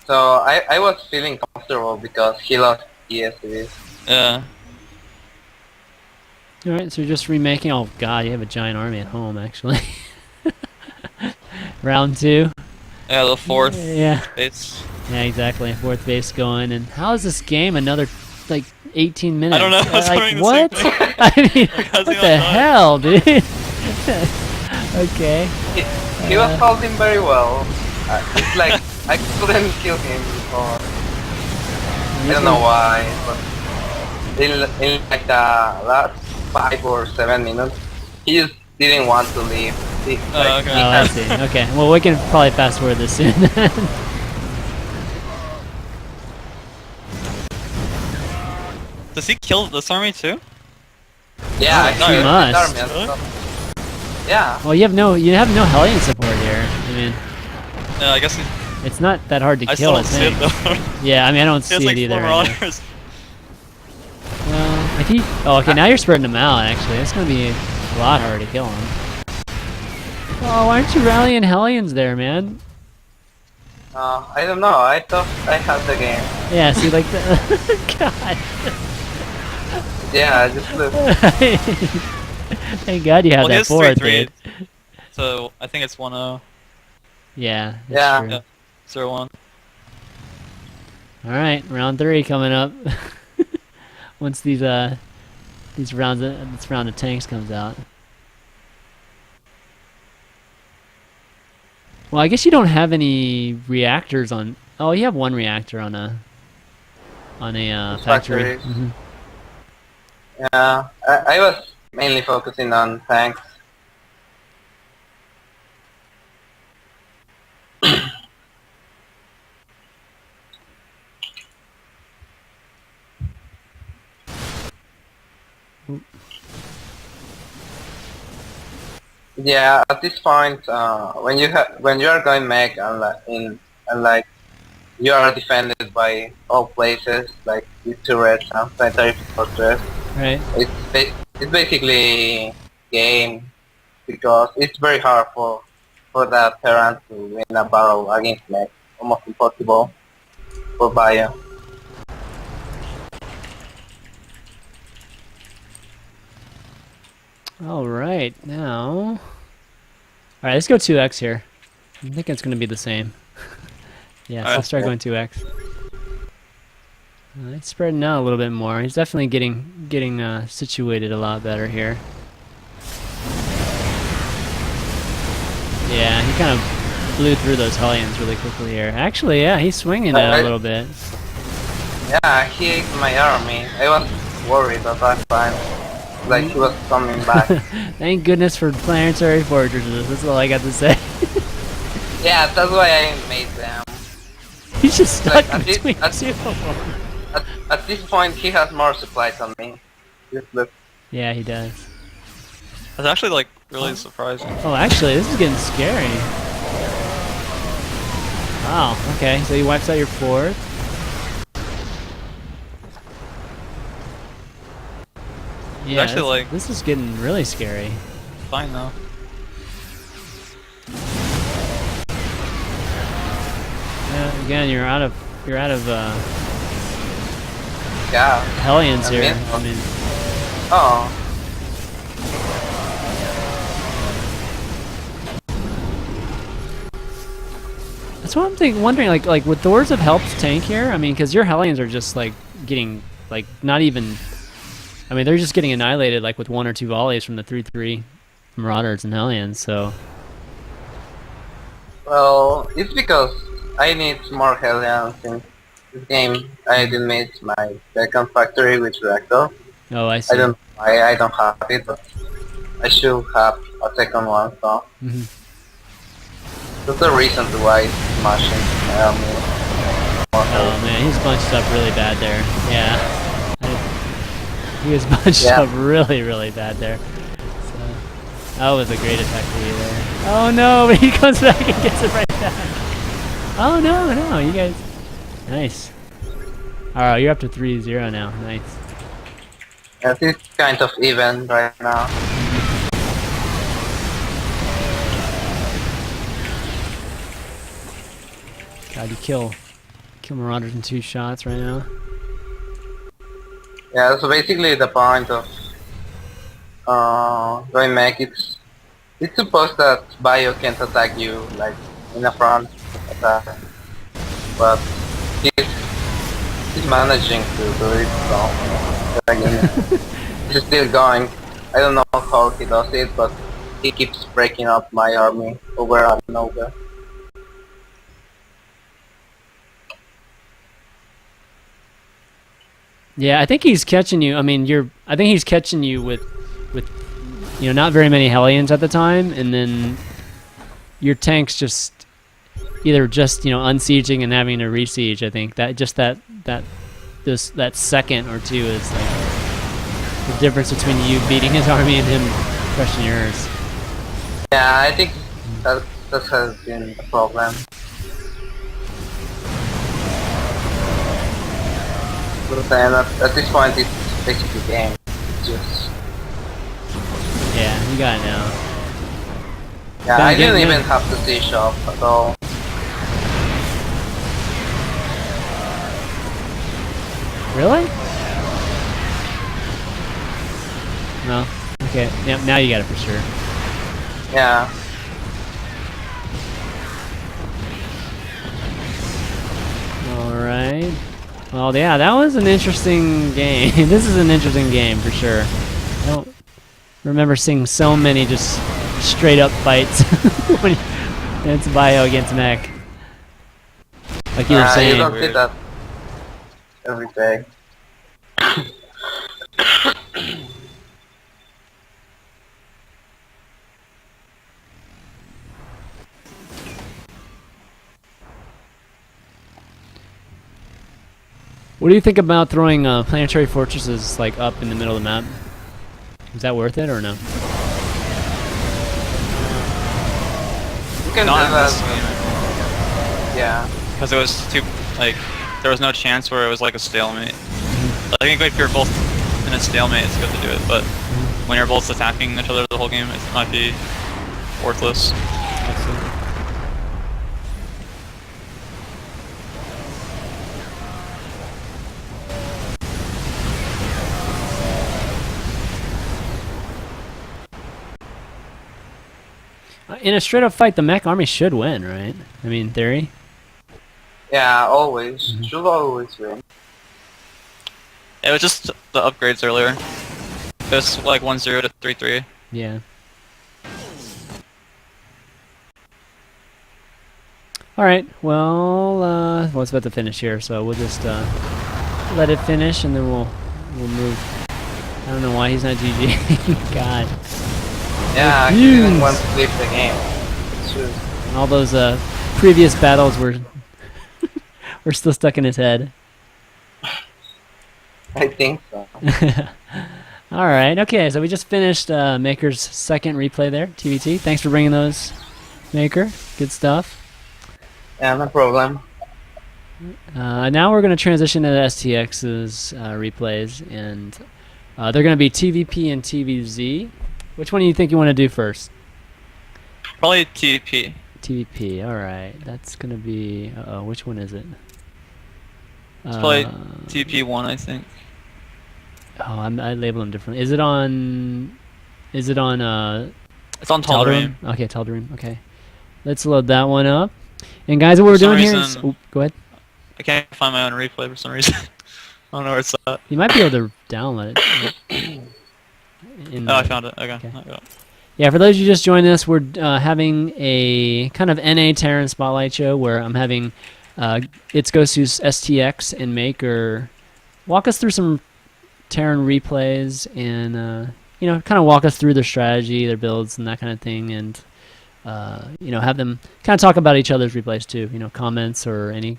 So I was feeling comfortable because he lost ESCVs. Yeah. Alright, so you're just remaking. Oh god, you have a giant army at home, actually. Round 2. Yeah, the 4th base. Yeah, exactly. 4th base going. And how is this game another, like, 18 minutes? I don't know. I was like, wondering what? the same thing. I mean, Like, what the hell, dude? Okay. He was holding very well. It's like I couldn't kill him before. I don't know why, but in like the last 5 or 7 minutes, he just didn't want to leave. Okay. Oh, I see. Okay. Well, we can probably fast forward this soon. Does he kill this army too? Yeah, Oh, he must. Really? Yeah. Well, you have no Hellion support here. I mean, Yeah, I guess it's not that hard to I still kill. I don't see it think. though. Yeah, I mean, I don't He see has it like either. 4 Right now. marauders. Well, if he... Oh, okay, now you're spreading them out, actually. It's going to be a lot harder to kill him. Oh, why aren't you rallying Hellions there, man? I don't know. I thought I had the game. Yeah, see, like the God. Yeah, just look. Thank God you have Well, he that has forward, 3-3, dude. so I think it's 1-0. Yeah, that's Yeah. true. Yeah, 0-1. All right, round 3 coming up. Once these rounds, this round of tanks comes out. Well, I guess you don't have any reactors on. Oh, you have one reactor on a factory. Factories. Yeah, I was mainly focusing on tanks. Yeah, at this point, when you are going mech and like you are defended by all places, like with turrets and planetary fortress, Right. it's basically game because it's very hard for the Terran to win a battle against mech, almost impossible for Bio. All right, now. All right, let's go 2x here. I think it's going to be the same. Yeah, so let's start going 2x. It's spreading out a little bit more. He's definitely getting situated a lot better here. Yeah, he kind of blew through those Hellions really quickly here. Actually, yeah, he's swinging it a little bit. Yeah, he ate my army. I was worried at that time, like he was coming back. Thank goodness for planetary fortresses. That's all I got to say. Yeah, that's why I made them. He's just stuck Like, at between this- two of them. At this point, he has more supplies than me. Just look. Yeah, he does. That's actually like really surprising. Oh, actually, this is getting scary. Wow. Okay, so he wipes out your fourth. Yeah, actually, like- this is getting really scary. Fine though. Yeah, again, you're out of Yeah. Hellions I here. mean- I mean, Oh. that's what I'm wondering. Like, would Thors have helped tank here? I mean, because your Hellions are just like getting like not even. I mean, they're just getting annihilated like with 1 or 2 volleys from the 3-3 Marauders and Hellions. So Well, it's because I need more Hellions in this game. I didn't make my second factory with reactor. oh, I see. I don't have it, but I should have a second one. So Mhm. that's the reason to why it's smashing my army. Oh man, he's bunched up really bad there. Yeah. He was bunched Yeah. up really bad there. So, that was a great attack for you there. Oh no, but he comes back and gets it right back. Oh no, you guys. Nice. Alright, you're up to 3-0 now. Nice. Yeah, it's kind of even right now. God, you kill Marauders in 2 shots right now. Yeah, so basically the point of going mech, it's supposed that Bio can't attack you like in a front attack, but he's managing to do it. So again, he's still going. I don't know how he does it, but he keeps breaking up my army over and over. Yeah, I think he's catching you. I mean, I think he's catching you with not very many Hellions at the time, and then your tank's just either unsieging and having to resiege. I think that second or two is like the difference between you beating his army and him crushing yours. Yeah, I think that has been a problem. But then at this point, it's basically game. It's just Yeah, you got it now. Yeah, Yeah, I didn't yeah. even have to see shop at all. Really? No. Okay. Yeah. Now you got it for sure. Yeah. All right. Well, yeah, that was an interesting game. This is an interesting game for sure. I don't remember seeing so many just straight up fights when it's bio against mech. Like you were You saying. don't see Weird. that every day. What do you think about throwing planetary fortresses like up in the middle of the map? Is that worth it or no? You can Not do in that. this game. Yeah. Because it was too, like, there was no chance where it was like a stalemate. I think if you're both in a stalemate, it's good to do it, but when you're both attacking each other the whole game, it might be worthless. In a straight up fight, the mech army should win, right? I mean, in theory. Yeah, always. Should always win. It was just the upgrades earlier. It was like 1-0 to 3-3. Yeah. All right. Well, it's about to finish here, so we'll just let it finish, and then we'll move. I don't know why he's not GG. God. Yeah, he didn't want to leave the game. It's true. All those previous battles were were still stuck in his head. I think so. All right. Okay. So we just finished Maker's second replay there. TVT. Thanks for bringing those, Maker. Good stuff. Yeah, no problem. Now we're going to transition to the STX's replays, and they're going to be TVP and TVZ. Which one do you think you want to do first? Probably TP. TVP. All right. That's going to be. Which one is it? It's probably TP1, I think. Oh, I label them differently. Is it on? Is it on? It's on Tal'Darim. Okay, Tal'Darim. Okay. Let's load that one up. And guys, what we're doing here is. Oh, go ahead. I can't find my own replay for some reason. I don't know where it's at. You might be able to download it. I found it. Okay. Yeah, for those of you just joined us, we're having a kind of NA Terran Spotlight show where I'm having it's GoSuSTX and Maker walk us through some Terran replays and you know, kind of walk us through their strategy, their builds, and that kind of thing, and you know, have them kind of talk about each other's replays too. You know, comments or any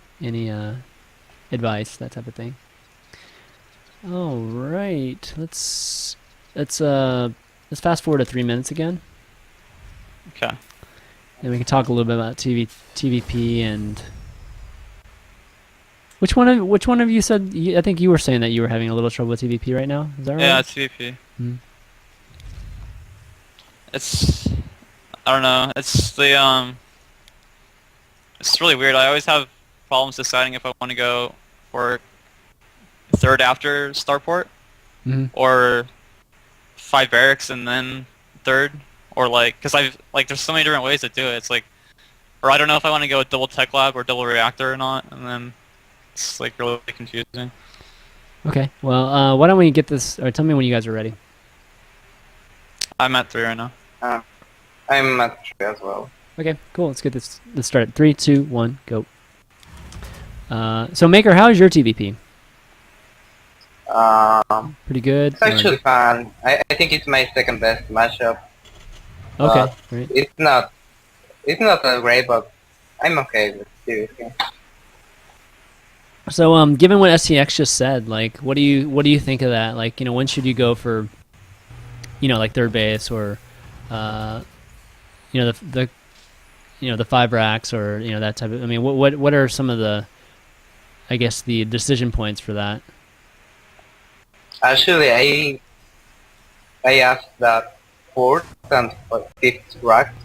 advice, that type of thing. All right, let's fast forward to 3 minutes again. Okay. And we can talk a little bit about TVP and which one of you said? I think you were saying that you were having a little trouble with TVP right now. Is that right? Yeah, it's TVP. It's, I don't know. It's the it's really weird. I always have problems deciding if I want to go for third after starport or 5 barracks and then third, or like, because I've like there's so many different ways to do it. It's like, or I don't know if I want to go with double tech lab or double reactor or not, and then it's like really confusing. Okay. Well, why don't we get this? Or tell me when you guys are ready. I'm at 3 right now. I'm at 3 as well. Okay. Cool. Let's get this. Let's start. 3, 2, 1, go. So Maker, how is your TVP? Pretty good. It's actually fun. I think it's my second best matchup. Okay. Great. It's not that great, but I'm okay with TVP. So, given what STX just said, like, what do you think of that? Like, you know, when should you go for, you know, like third base or, you know, the 5 racks or, you know, that type of. I mean, what are some of the, I guess, the decision points for that? Actually, I asked that 4th and 5th rack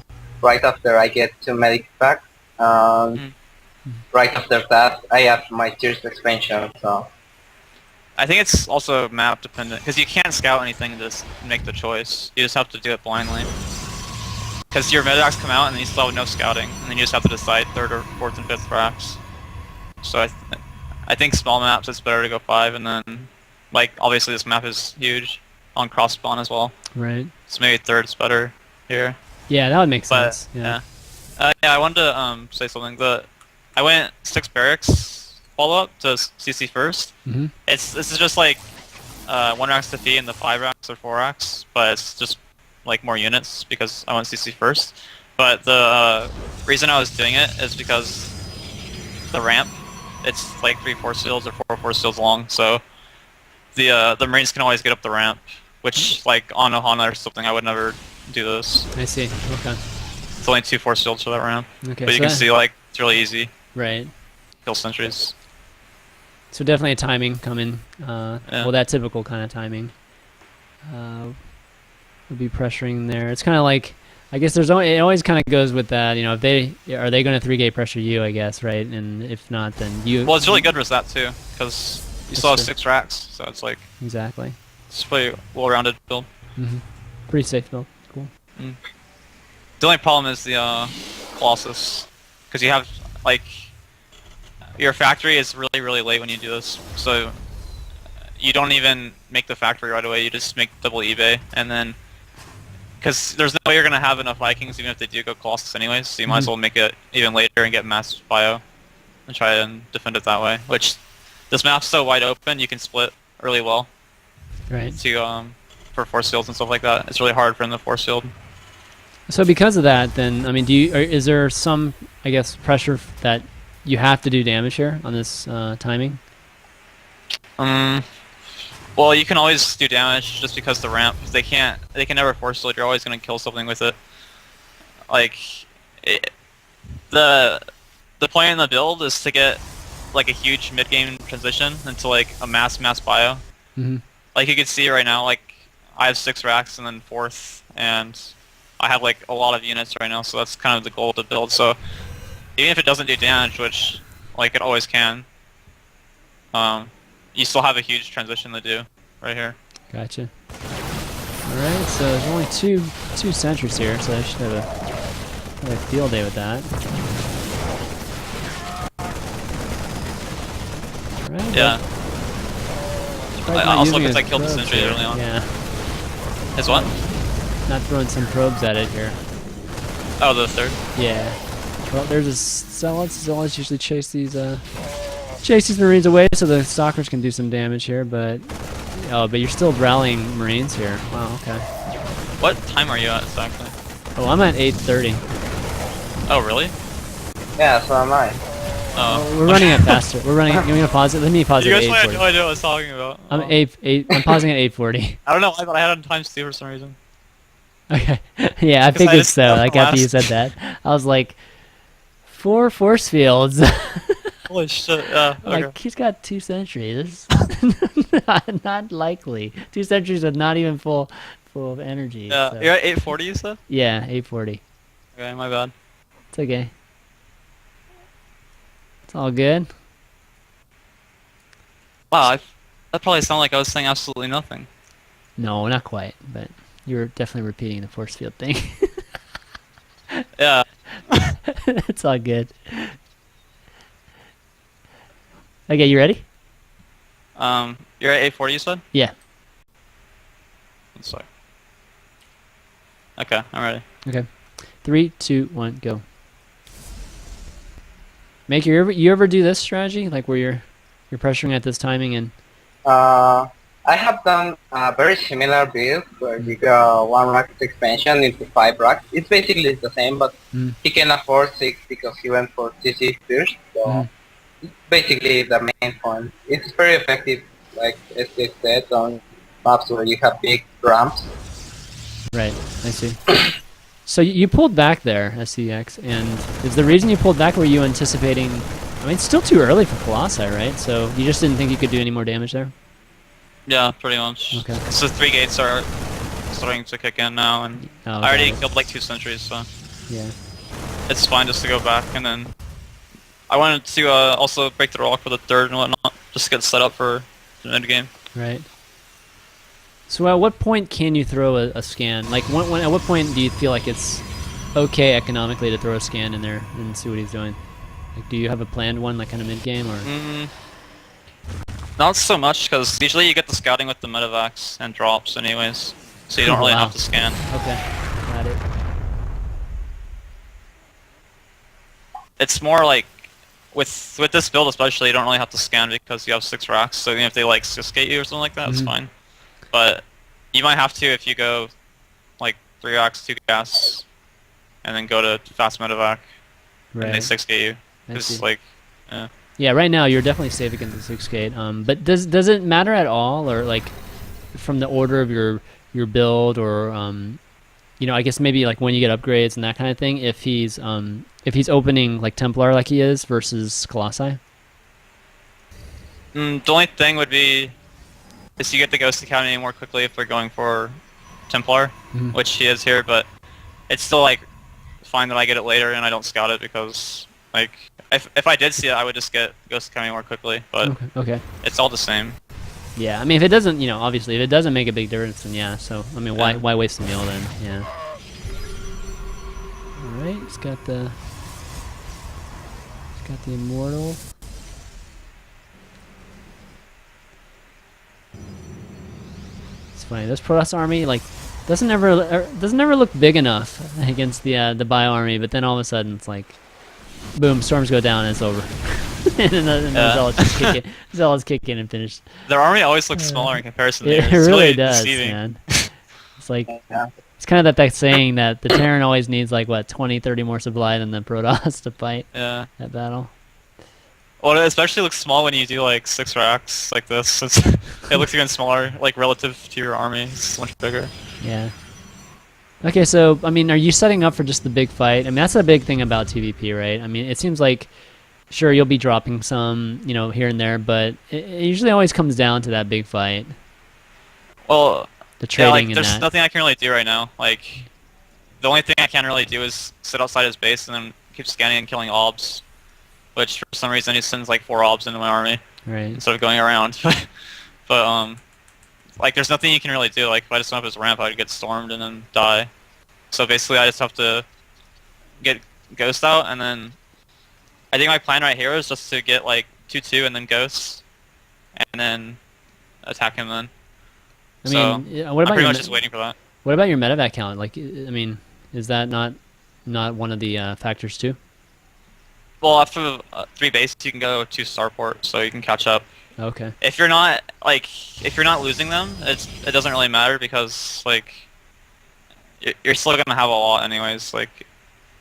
right after I get to medic pack. Right after that, I have my tiers expansion. So I think it's also map dependent because you can't scout anything to just make the choice. You just have to do it blindly. Because your medics come out and you still have no scouting, and then you just have to decide third or fourth and fifth racks. So I think small maps it's better to go 5, and then like obviously this map is huge on cross spawn as well. Right. So maybe third's better here. Yeah, that would make But sense. yeah, I wanted to say something. I went 6 barracks follow up to CC first. This is just like 1 racks defeat in the 5 racks or 4 racks, but it's just like more units because I went CC first. But the reason I was doing it is because the ramp, it's like 3 force fields or 4 force fields long, so the Marines can always get up the ramp, which like on Ohana or something I would never do this. I see. Okay. It's only 2 force fields for that ramp. Okay. But you can see like it's really easy. Right. Kill sentries. So definitely a timing coming. Well, that typical kind of timing. Would be pressuring there. It's kind of like, I guess it always kind of goes with that. You know, if are they going to 3-gate pressure you? I guess, right? And if not, then you. Well, it's really good with that too, because you still have 6 racks, so it's like exactly. It's pretty well-rounded build. Pretty safe build. Cool. The only problem is the Colossus, because you have like your factory is really late when you do this, so you don't even make the factory right away. You just make double eBay, and then because there's no way you're gonna have enough Vikings even if they do go Colossus anyways. So you might as well make it even later and get mass bio and try and defend it that way. Which this map's so wide open, you can split really well. Right. To for force fields and stuff like that. It's really hard for in the force field. So because of that, then I mean, is there some, I guess, pressure that you have to do damage here on this timing? Well, you can always do damage just because the ramp. They can never force field. You're always gonna kill something with it. Like the point in the build is to get like a huge mid game transition into like a mass bio. Like you can see right now, like I have 6 racks and then 4th, and I have like a lot of units right now, so that's kind of the goal to build. So even if it doesn't do damage, which like it always can, you still have a huge transition to do right here. Gotcha. Alright, so there's only two sentries here, so I should have a field day with that. Alright. Yeah. Also because I killed the sentry early on. Yeah. His what? Not throwing some probes at it here. Oh, the 3rd? Yeah. Well, there's a zealots. Zealots usually chase these Marines away so the stalkers can do some damage here, but you're still rallying Marines here. Wow, okay. What time are you at exactly? Oh, I'm at 8:30. Oh, really? yeah, so am I. Oh. We're running it faster. We're running it. You want me to pause it? Let me pause it You at guys might have 8:40. no idea what I was talking about. I'm pausing at 8:40. I don't know, I thought I had it on times 2 for some reason. Okay. Yeah, I figured so. Like after you said that, I was like, 4 force fields. Holy shit, yeah. Okay. Like he's got 2 sentries. Not likely. 2 sentries are not even full of energy. Yeah, so. you're at 840 you said? Yeah, 8:40. Okay, my bad. It's okay. It's all good. Wow, that probably sounded like I was saying absolutely nothing. No, not quite, but you were definitely repeating the force field thing. Yeah. It's all good. Okay, you ready? You're at 840 you said? Yeah. I'm sorry. Okay, I'm ready. Okay. 3, 2, 1, go. Maker, you ever do this strategy, like where you're pressuring at this timing and? I have done a very similar build where you go 1 rack expansion into 5 racks. It's basically the same, but he can afford 6 because he went for CC first. So it's basically the main point. It's very effective, like STX said, on maps where you have big ramps. Right, I see. So you pulled back there, STX, and is the reason you pulled back, were you anticipating? I mean, it's still too early for Colossi, right? So you just didn't think you could do any more damage there? Yeah, pretty much. Okay. So 3 gates are starting to kick in now, and I already killed like 2 sentries, so. Yeah. it's fine just to go back. And then I wanted to also break the rock for the third and whatnot, just to get set up for the mid game. Right. So at what point can you throw a scan? Like, at what point do you feel like it's okay economically to throw a scan in there and see what he's doing? Like, do you have a planned one, like kind of mid game, or? Not so much, because usually you get the scouting with the medevacs and drops anyways, so you don't really Wow. have to scan. Okay, got it. It's more like, with this build especially, you don't really have to scan because you have 6 racks, so even if they like skate you or something like that, it's fine. But you might have to if you go like 3 racks, 2 gas, and then go to fast medevac, and they 6 gate you. It's like, yeah. Yeah, right now you're definitely safe against the 6 gate. But does it matter at all, or like from the order of your build, or you know, I guess maybe like when you get upgrades and that kind of thing, if he's opening like Templar like he is versus Colossi? The only thing would be is you get the Ghost Academy more quickly if they're going for Templar, which he is here, but it's still like fine that I get it later and I don't scout it because like if I did see it I would just get Ghost Academy more quickly, but Okay. it's all the same. Yeah, I mean if it doesn't, you know, obviously if it doesn't make a big difference, then yeah. So I mean, why waste the meal then? Yeah. All right, it's got the immortal. It's funny. This Protoss army like doesn't ever look big enough against the bio army, but then all of a sudden it's like, boom, storms go down and it's over. and the zealots just kick it. Zealots kick in and finish. Their army always looks smaller in comparison to It theirs. It's really does, deceiving. man. It's like it's kind of that saying that the Terran always needs like what 20, 30 more supply than the Protoss to fight that battle. Well, it especially looks small when you do like 6 racks like this. It looks even smaller, like relative to your army. It's much bigger. Yeah. Okay, so I mean, are you setting up for just the big fight? I mean, that's a big thing about TVP, right? I mean, it seems like, sure, you'll be dropping some, you know, here and there, but it usually always comes down to that big fight. Well, the trading like, and there's that. nothing I can really do right now. Like, the only thing I can really do is sit outside his base and then keep scanning and killing obs. Which, for some reason, he sends like 4 obs into my army Right. instead of going around. But like, there's nothing you can really do. Like, if I just went up his ramp, I'd get stormed and then die. So basically, I just have to get Ghost out, and then I think my plan right here is just to get like 2-2 and then Ghost, and then attack him then. I mean, so what about I'm pretty your much just waiting for that. What about your medevac count? Like, I mean, is that not one of the factors too? Well, after 3 bases, you can go to starport, so you can catch up. Okay. If you're not losing them, it doesn't really matter because like you're still gonna have a lot anyways. Like,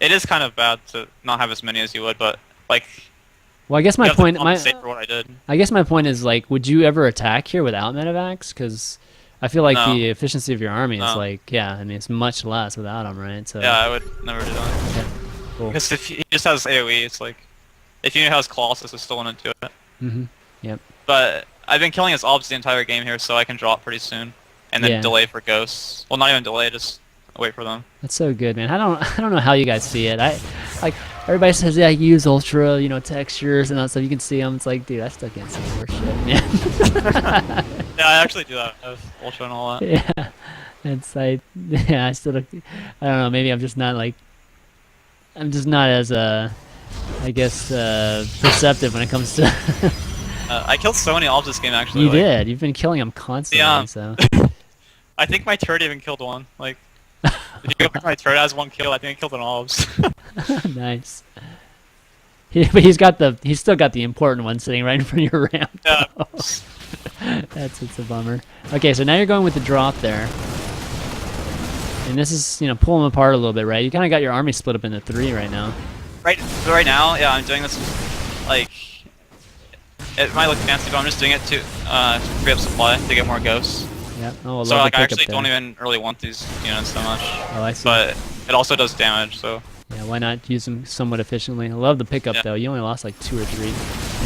it is kind of bad to not have as many as you would, but like. Well, I guess my point. For what I did. I guess my point is like, would you ever attack here without medevacs? Because I feel like the efficiency of your army is like, yeah, I mean, it's much less without them, right? So. Yeah, I would never do that. Okay. Cool. Because if he just has AOE, it's like, if he has Colossus, it's still wouldn't do it. Yep. But I've been killing his obs the entire game here, so I can drop pretty soon, and then delay for ghosts. Well, not even delay, just wait for them. That's so good, man. I don't know how you guys see it. Like everybody says, yeah, you use ultra, you know, textures and all that stuff. You can see them. It's like, dude, I still can't see more shit, man. Yeah, I actually do that with ultra and all that. Yeah. It's like, yeah, I still don't, I don't know. Maybe I'm just not like. I'm just not as I guess perceptive when it comes to. I killed so many obs this game actually. You did. You've been killing them constantly. Yeah. So. I think my turret even killed one. Like, if you go back, my turret has 1 kill. I think I killed an obs. Nice. But he's still got the important one sitting right in front of your ramp. Yeah. It's a bummer. Okay, so now you're going with the drop there. And this is, you know, pulling them apart a little bit, right? You kind of got your army split up into 3 right now. Right now, yeah, I'm doing this, like, it might look fancy, but I'm just doing it to free up supply to get more ghosts. Yep. Oh, so, like, I actually don't even really want these units so much. Oh, I see. But it also does damage, so. Yeah, why not use them somewhat efficiently? I love the pickup, though. You only lost, like, 2 or 3 units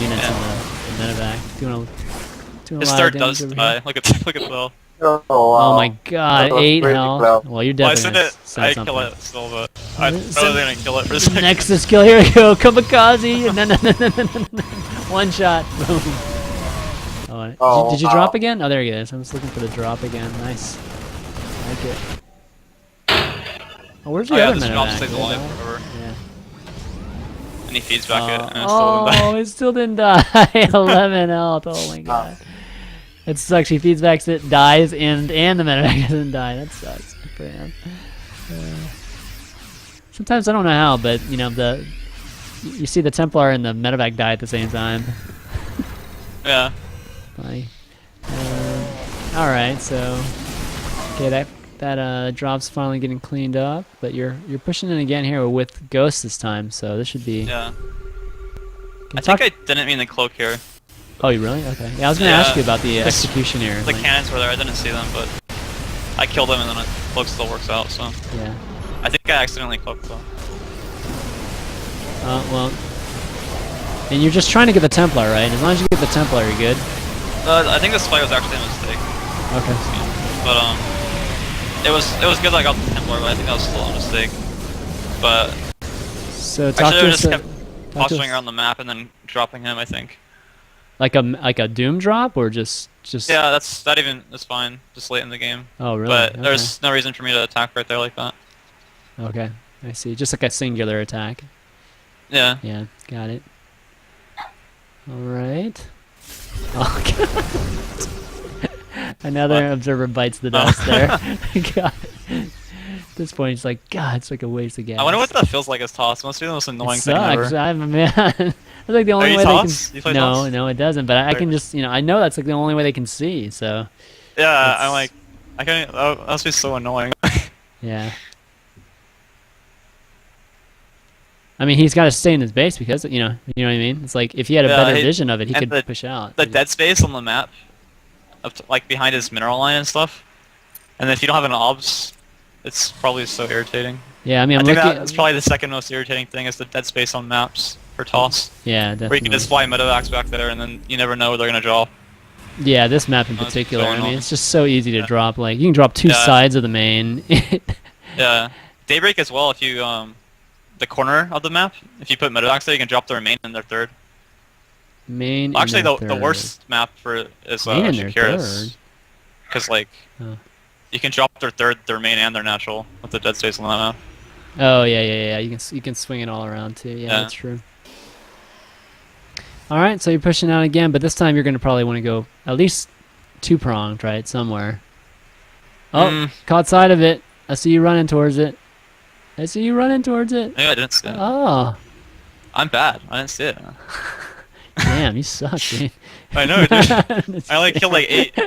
in the medevac. Doing a his lot third of does damage over die. here. Look at Bill. Oh Oh wow. my god, That was 8 pretty health. close. Well, you're Well, I definitely said gonna it. send I something. kill it still, but I So- really didn't kill it for a second. Nexus kill, here we go, kamikaze! No, no, no, no, no, no, no. One shot, boom. Oh, did you drop wow. again? Oh, there he is. I'm just looking for the drop again. Nice. I like it. Oh, where's the Oh yeah, other this drop medevac? stays Did it alive die? forever. Yeah. And he feeds back it, and it still didn't die. Oh, it still didn't die. 11 health. Oh my god. It sucks. He feeds back, it dies, and the medevac doesn't die. That sucks for him. Sometimes I don't know how, but you know you see the Templar and the medevac die at the same time. Yeah. Funny. All right, so okay, that drop's finally getting cleaned up, but you're pushing in again here with Ghost this time, so this should be. Yeah. Can I talk- think I didn't mean the cloak here. Oh, you really? Okay. Yeah, I was gonna Yeah. ask you about the This- executioner. The like- cannons were there. I didn't see them, but I killed them, and then the cloak still works out. So Yeah. I think I accidentally cloaked them. Well, and you're just trying to get the Templar, right? As long as you get the Templar, you're good. I think this fight was actually a mistake. Okay. But it was good that I got the Templar, but I think that was still a mistake. But So I talk should to have us. just kept talk to posturing us- around the map and then dropping him. I think. like a Doom drop or just. Yeah, that even is fine. Just late in the game. Oh really? But Okay. there's no reason for me to attack right there like that. Okay. I see. Just like a singular attack. Yeah. Yeah. Got it. All right. Oh god. Another observer bites the dust there. God. At this point, it's like, God, it's like a waste of gas. I wonder what that feels like as toss. It must be the most annoying It thing sucks. ever. I'm man. That's like the only you way toss? they You can. play No, toss? no, it doesn't. But I can There. just, I know that's like the only way they can see. So Yeah, It's- I'm like, I can't. That must be so annoying. yeah. I mean, he's got to stay in his base because you know what I mean. It's like if he had a Yeah, better he- vision of it, he and could push out. The dead space on the map, like behind his mineral line and stuff, and if you don't have an obs, it's probably so irritating. Yeah, I mean, I I'm think looking. that's probably the second most irritating thing is the dead space on maps for toss, Yeah, where you definitely. can just fly medevacs back there and then you never know where they're gonna drop. Yeah, this map in That's particular. so I mean, annoying. it's just so easy to Yeah. drop. Like you can drop two Yeah. sides of the main. Yeah, Daybreak as well. If you the corner of the map, if you put medevacs there, you can drop their main and their third. Main. Well, actually, and the third. worst map for is Main and their Shakira's, third. because like Oh. you can drop their third, their main, and their natural with the dead space on that map. Oh yeah. You can swing it all around too. Yeah, Yeah. that's true. All right, so you're pushing out again, but this time you're going to probably want to go at least two-pronged, right, somewhere. Oh, Mm. caught sight of it. I see you running towards it. I see you running towards it. Maybe I didn't see it. Oh, I'm bad. I didn't see it. damn, you suck, dude. I know, dude. I only killed like 8.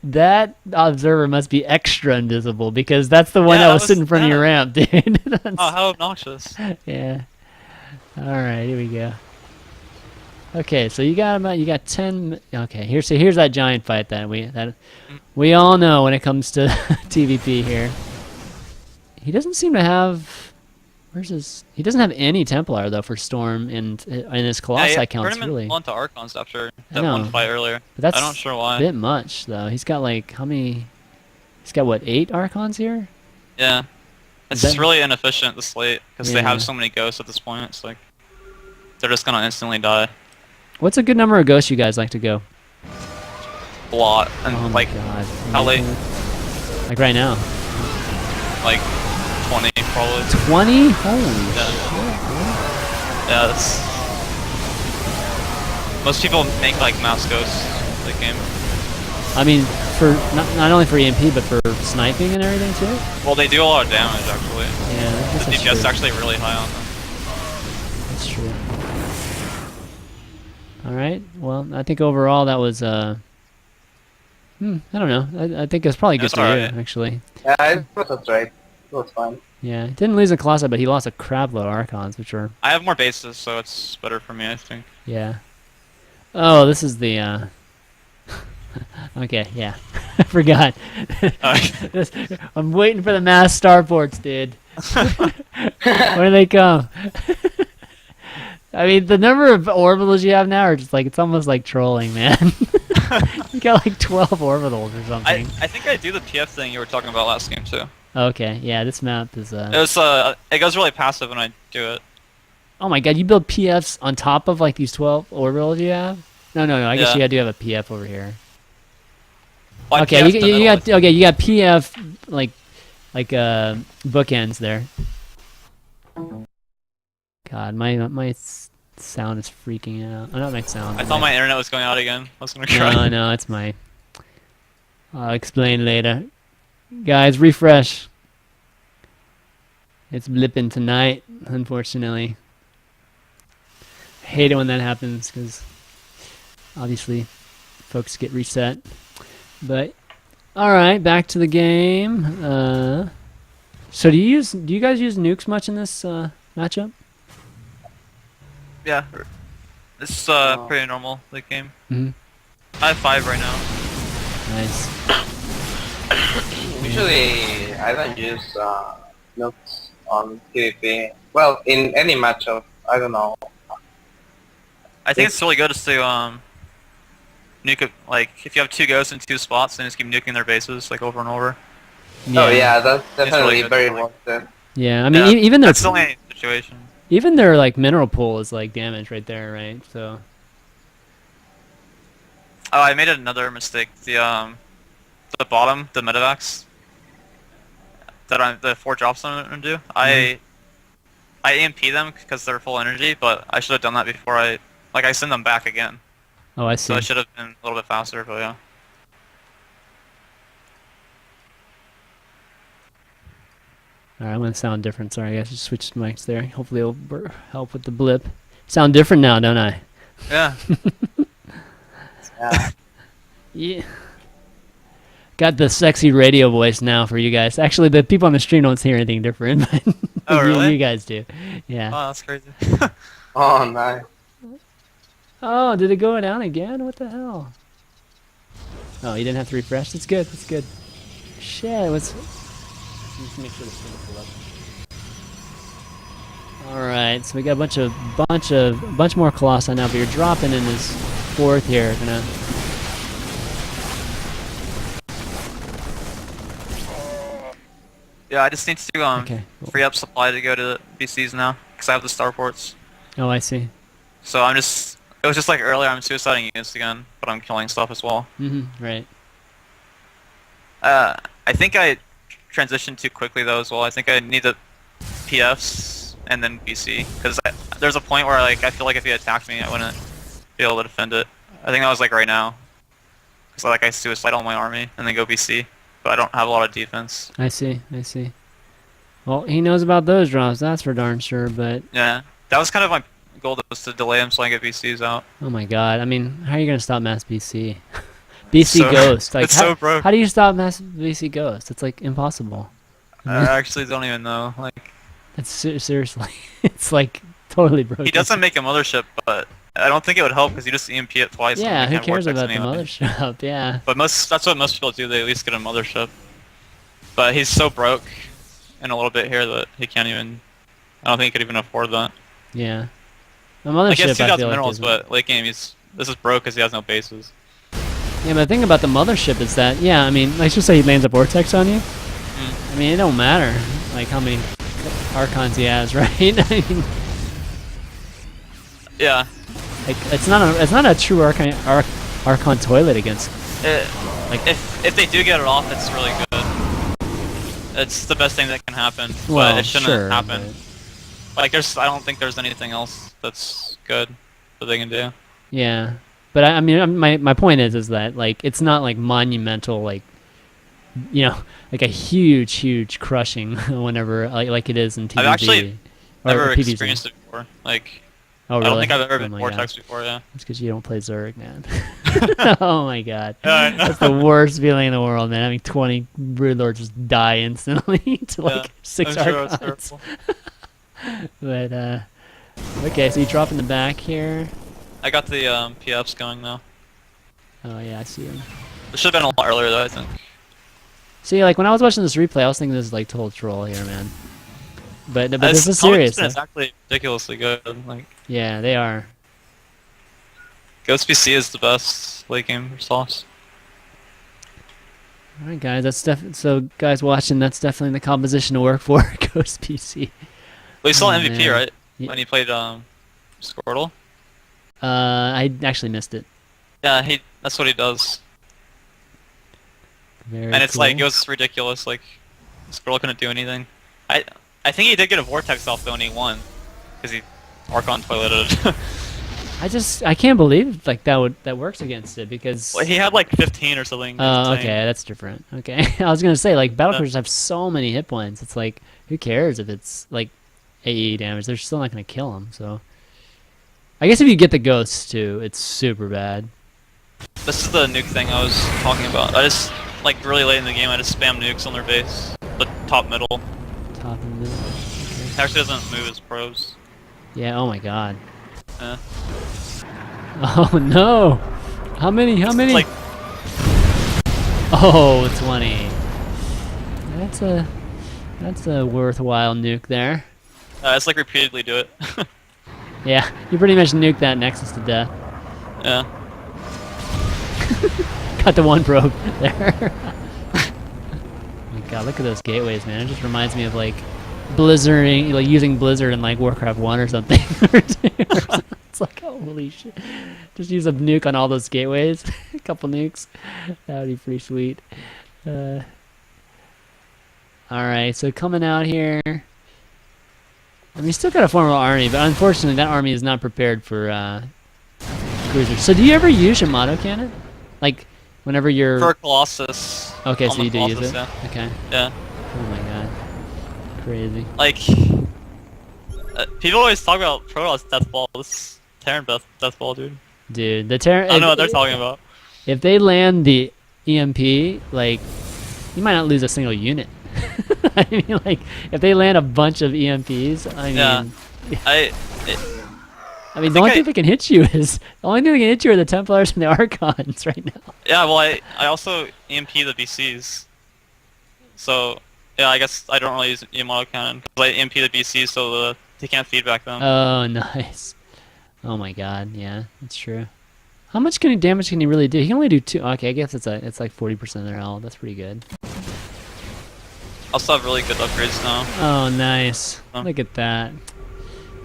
that observer must be extra invisible because that's the one Yeah, that that was was- sitting in front of your ramp, dude. That's- Oh, how obnoxious. Yeah. All right, here we go. Okay, so you got 10. Okay, here's that giant fight that we all know when it comes to TVP here. He doesn't seem to have. Where's his? He doesn't have any Templar though for Storm and his Colossi Yeah, counts tournament really. onto Archons after I that know. one fight earlier. But that's I'm not sure a why. bit much though. He's got like how many? He's got what 8 Archons here? Yeah. It's Is just that- really inefficient, the slate, because they Yeah. have so many ghosts at this point. It's like they're just gonna instantly die. What's a good number of ghosts you guys like to go? A lot. And Oh like my god. how late? Like right now. Like 20 probably. 20? Holy Yeah. shit. Yeah, that's... Most people make like mouse ghosts for the game. I mean, for not only for EMP but for sniping and everything too. Well, they do a lot of damage actually. Yeah, I guess The that's DPS is true. actually really high on them. That's true. All right. Well, I think overall that was I don't know. I think it's probably good That's for you alright. actually. Yeah, it was right. It was fine. Yeah, he didn't lose a Colossi, but he lost a crab load of Archons, which are I have more bases, so it's better for me, I think. yeah. Oh, this is the okay, yeah. I forgot. This- I'm waiting for the mass starports, dude. When do they come? I mean, the number of orbitals you have now are just like, it's almost like trolling, man. You got like 12 orbitals or something. I think I do the PF thing you were talking about last game too. Okay, yeah, this map is It goes really passive when I do it. Oh my god, you build PFs on top of like these 12 orbitals you have? No. I guess Yeah. you do have a PF over here. Well, I Okay, PF'd the you middle got okay, you got PF like bookends there. God, my sound is freaking out. Oh, not my sound. I thought my internet was going out again. I was gonna cry. No, it's my. I'll explain later. Guys, refresh. It's blipping tonight, unfortunately. I hate it when that happens because obviously folks get reset. But all right, back to the game. So do you guys use nukes much in this matchup? Yeah, it's pretty normal late game. Mm-hmm. I have 5 right now. Nice. Usually, I don't use nukes on PvP. Well, in any matchup, I don't know. I think it's really good to nuke it, like if you have 2 ghosts in 2 spots, then just keep nuking their bases like over and over. Oh yeah, that's definitely good very for, like- worth it. Yeah, I mean Yeah, even their that's the only situation. even their like mineral pool is like damage right there, right? So Oh, I made another mistake. The bottom, the medevacs the 4 drops I'm gonna do. I EMP them because they're full energy, but I should have done that before I send them back again. oh, I see. So I should have been a little bit faster, but yeah. All right, I'm gonna sound different. Sorry, guys, just switched mics there. Hopefully, it'll help with the blip. Sound different now, don't I? Yeah. Yeah. Yeah. Got the sexy radio voice now for you guys. Actually, the people on the stream don't hear anything different, but Oh, really? you guys do. Yeah. Oh, that's crazy. Oh, nice. Oh, did it go down again? What the hell? Oh, you didn't have to refresh. That's good. That's good. Shit. Let's make sure the stream is full up. All right, so we got a bunch more Colossi now, but you're dropping in this 4th here. Gonna. Yeah, I just need to Okay. free up supply to go to the BCs now because I have the starports. Oh, I see. So it was just like earlier I'm suiciding units again, but I'm killing stuff as well. Right. I think I transitioned too quickly though as well. I think I need the PFs and then BC because there's a point where like I feel like if he attacked me I wouldn't be able to defend it. I think that was like right now because like I suicide all my army and then go BC, but I don't have a lot of defense. I see. Well, he knows about those drops, that's for darn sure, but Yeah, that was kind of my goal, was to delay him so I can get BCs out. oh my god, I mean, how are you going to stop mass BC? BC So- Ghost. Like, it's so broke. how do you stop mass BC Ghost? It's like impossible. I actually don't even know. Like, It's seriously, it's like totally broken. he doesn't make a mothership, but I don't think it would help because you just EMP it twice. Yeah, and who you can't cares vortex about the anyway. mothership? Yeah. But that's what most people do. They at least get a mothership. But he's so broke in a little bit here that he can't even. I don't think he could even afford that. Yeah. The Like, he mothership, has I 2,000 feel like, minerals, isn't- but late game this is broke because he has no bases. Yeah, but the thing about the mothership is that, yeah, I mean, let's just say he lands a vortex on you. Mm. I mean, it don't matter, like, how many Archons he has, right? I mean, Yeah. like, it's not a true Archon toilet against, Like if they do get it off, it's really good. It's the best thing that can happen. well, but it shouldn't sure, happen. but- Like I don't think there's anything else that's good that they can do. yeah. But I mean, my point is that, like, it's not, like, monumental, like, you know, like a huge crushing whenever, like it is in TVZ. I've actually or never PvZ. experienced it before. Like Oh, I really? don't think I've ever Oh been my vortex God. before. Yeah. That's because you don't play Zurich, man. Oh my god. Yeah, I know. That's the worst feeling in the world, man. Having 20 Broodlords just die instantly to like Yeah, 6 I'm sure it's Archons. terrible. But okay, so you drop in the back here. I got the PFs going now. Oh yeah, I see him. It should have been a lot earlier though, I think. See, like when I was watching this replay, I was thinking this is like total troll here, man. but this is serious. It's actually ridiculously good. Like, Yeah, they are. GoSuPTX is the best late game sauce. All right, guys. So guys watching, that's definitely the composition to work for GoSuPTX. Well, you saw Oh, MVP, man. right? Yeah. When he played Squirtle. I actually missed it. Yeah, that's what he does. Very And it's cool. like, it was ridiculous. Like, Squirtle couldn't do anything. I think he did get a Vortex off though, and he won because he Archon toileted. I can't believe like that works against it because. Well, he had like 15 or something. Oh, okay, that's different. Okay, I was gonna say like battlecruisers have so many hit points. It's like who cares if it's like AE damage? They're still not gonna kill them. So I guess if you get the ghosts too, it's super bad. This is the nuke thing I was talking about. I just like really late in the game, I just spam nukes on their base, the top middle. Top and middle. It actually doesn't move as pros. Yeah. Oh my god. Yeah. Oh no! How many? How many? Like, oh, 20. That's a worthwhile nuke there. it's like repeatedly do it. Yeah, you pretty much nuked that Nexus to death. Yeah. Got the one probe there. Oh my god, look at those gateways, man. It just reminds me of like blizzarding, like using Blizzard in like Warcraft 1 or something. It's like, holy shit. Just use a nuke on all those gateways. A couple nukes. That would be pretty sweet. Alright, so coming out here. I mean, you still got a formidable army, but unfortunately that army is not prepared for cruisers. So do you ever use Yamato cannon? Like, whenever you're... For Colossus. Okay, so you do use Colossus, it? yeah. Okay. Yeah. Oh my god. Crazy. Like, people always talk about Protoss Death Ball. This is Terran Death Ball, dude. Dude, the Terran... I don't know what they're talking about. If they land the EMP, like, you might not lose a single unit. I mean, like, if they land a bunch of EMPs, I mean... Yeah. I mean, the only thing that can hit you is... The only thing that can hit you are the Templars and the Archons right now. Yeah, well, I also EMP the BCs. So, yeah, I guess I don't really use Yamato cannon. Because I EMP the BCs so they can't feedback them. Oh, nice. Oh my god, yeah, that's true. How much damage can he really do? He can only do 2. Okay, I guess it's like 40% of their health. That's pretty good. Also have really good upgrades now. Oh, nice. Look at that.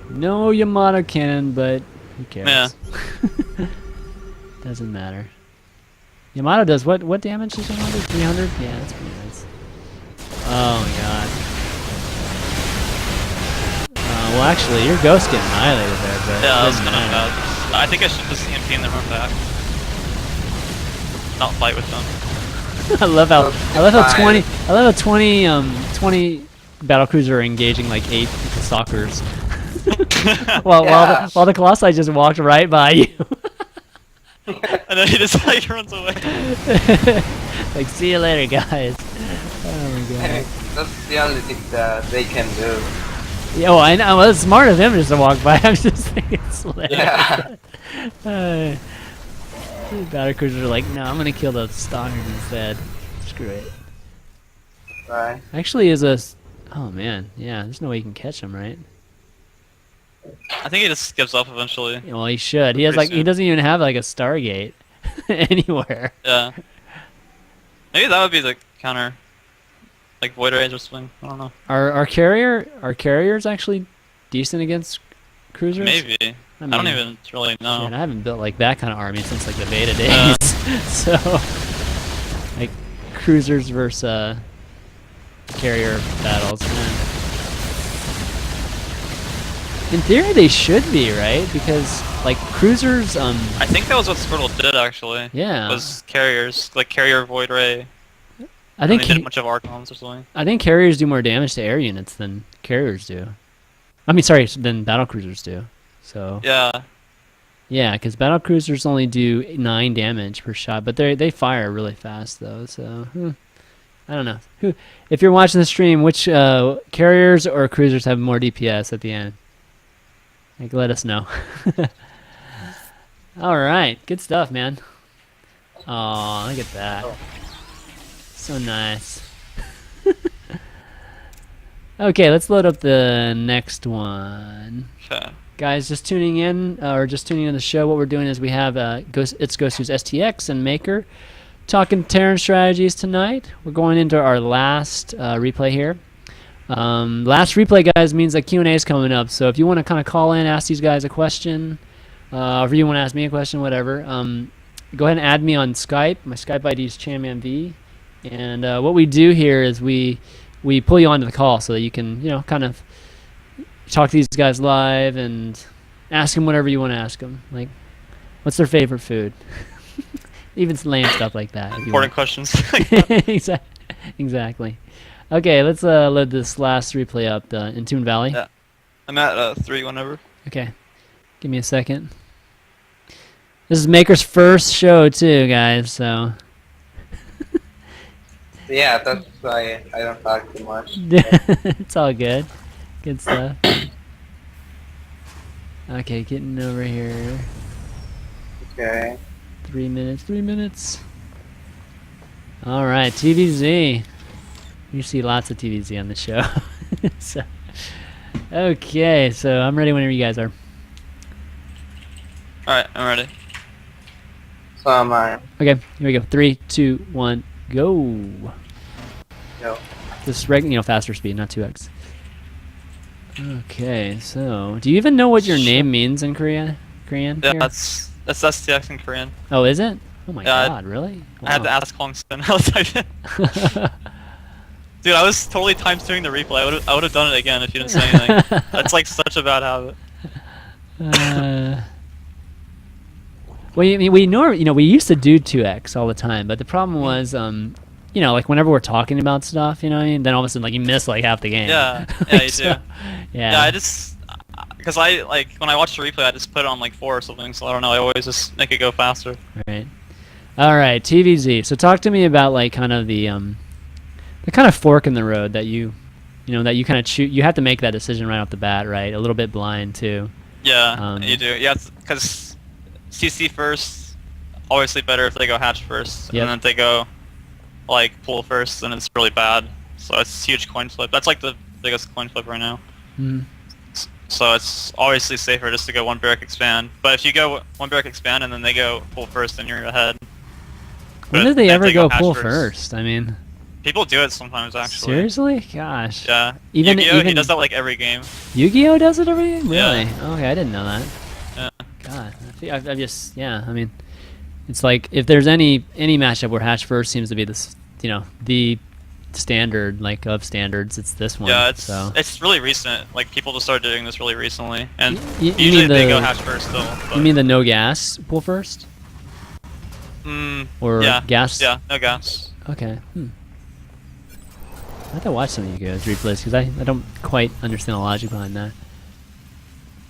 No Yamato cannon, but who cares? Yeah. Doesn't matter. Yamato does what damage does Yamato do? 300? Yeah, that's pretty nice. Oh my god. Well, actually, your ghost getting annihilated there, but Yeah, it that was doesn't kind of matter. bad. I think I should just EMP and then run back. Not fight with them. I love how 20 battlecruisers are engaging like 8 stalkers. while the Colossi just walked right by you. And then he just like runs away. Like, see you later, guys. Oh my god. That's the only thing that they can do. Yeah, well, I know. Well, it's smart of him just to walk by. I'm just thinking it's hilarious. Yeah. Battlecruisers are like, no, I'm gonna kill those stalkers instead. Screw it. Right. Actually, is a... Oh man, yeah. There's no way you can catch him, right? I think he just gives up eventually. Yeah, well, he should. He has Pretty like he soon. doesn't even have like a Stargate anywhere. Yeah. Maybe that would be the counter. Like Void Rage or something. I don't know. Are carriers actually decent against cruisers? Maybe. I don't mean, even really know. shit, I haven't built like that kind of army since like the beta days. So, like cruisers versus carrier battles. Man. In theory, they should be, right? Because like cruisers, I think that was what Squirtle did actually. Yeah. Was carriers, like carrier Void Ray. I think They did a bunch of Archons or something. I think carriers do more damage to air units than carriers do. I mean, sorry, than battlecruisers do. So Yeah. yeah, because battlecruisers only do 9 damage per shot, but they fire really fast though. So I don't know. If you're watching the stream, which carriers or cruisers have more DPS at the end? Like, let us know. All right, good stuff, man. Oh, look at that. So nice. Okay, let's load up the next one. Okay. Guys, just tuning in or just tuning in the show, what we're doing is we have it's GoSuSTX and Maker talking Terran strategies tonight. We're going into our last replay here. Last replay, guys, means that Q&A is coming up. So if you want to kind of call in, ask these guys a question, or if you want to ask me a question, whatever, go ahead and add me on Skype. My Skype ID is ChanmanV. And what we do here is we pull you onto the call so that you can, kind of talk to these guys live and ask them whatever you want to ask them. Like, what's their favorite food? Even lame stuff like that. Important questions. Exactly. Okay, let's load this last replay up in Toon Valley. Yeah. I'm at 3 whenever. Okay. Give me a second. This is Maker's first show too, guys, so... Yeah, that's why I don't talk too much. It's all good. Good stuff. Okay, getting over here. Okay. 3 minutes, 3 minutes. Alright, TVZ. You see lots of TVZ on the show. So, okay, so I'm ready whenever you guys are. Alright, I'm ready. So am I. Okay, here we go. 3, 2, 1, go. Yo. Just faster speed, not 2x. Okay, so do you even know what your name means in Korean? Yeah, here? that's STX in Korean. Oh, is it? Oh my Yeah, god, really? I had to ask Hongson how to type it. Dude, I was totally time-steering the replay. I would have done it again if you didn't say anything. That's like such a bad habit. Well, we used to do 2x all the time, but the problem was, like whenever we're talking about stuff, then all of a sudden, like, you miss like half the game. Yeah, yeah, Like, you so, do. Yeah. Yeah, I just, because when I watch the replay, I just put it on like 4 or something, so I don't know, I always just make it go faster. Right. All right, TVZ. So talk to me about like kind of the kind of fork in the road that that you kind of choose. You have to make that decision right off the bat, right? A little bit blind too. Yeah, you do. Yeah, because CC first, obviously better if they go hatch first, Yep. and then if they go like pool first, then it's really bad. So it's a huge coin flip. That's like the biggest coin flip right now. Mm. So it's obviously safer just to go 1 barrack expand. But if you go 1 barrack expand and then they go pool first, then you're ahead. When But did they if ever go hatch pool first? I mean, People do it sometimes, actually. seriously? Gosh. Yeah. Even Yu-Gi-Oh, he does that like every game. Yu-Gi-Oh does it every game? Really? Yeah. Okay, I didn't know that. Yeah. God, I just I mean, it's like if there's any matchup where hatch first seems to be this, the standard like of standards, it's this one. Yeah, it's really recent. Like people just started doing this really recently, and you usually mean they go hatch first still. But, You mean the no gas pool first? Or yeah, gas? Yeah, no gas. Okay. I have to watch some of you guys replays because I don't quite understand the logic behind that.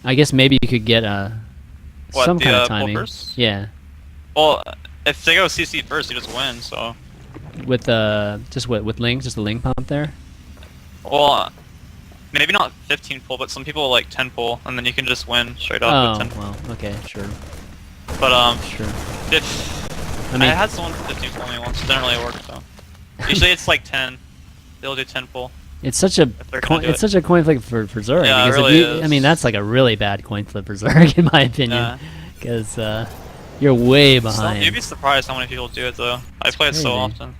I guess maybe you could get some kind of timing. Pool first? Yeah. Well, if they go CC first, you just win. So. With with Ling, just the Ling pump there. Well, maybe not 15 pull, but some people like 10 pull, and then you can just win straight up with 10 pull. Well, okay, sure. But Sure. I had someone 15 pull me once. It didn't really work though. Usually it's like 10. They'll do 10 pull. It's such a such a coin flip for Zerg. Yeah, because it really is. I mean, that's like a really bad coin flip for Zerg in my opinion, because you're way behind. You'd be surprised how many people do it though. I play it so often.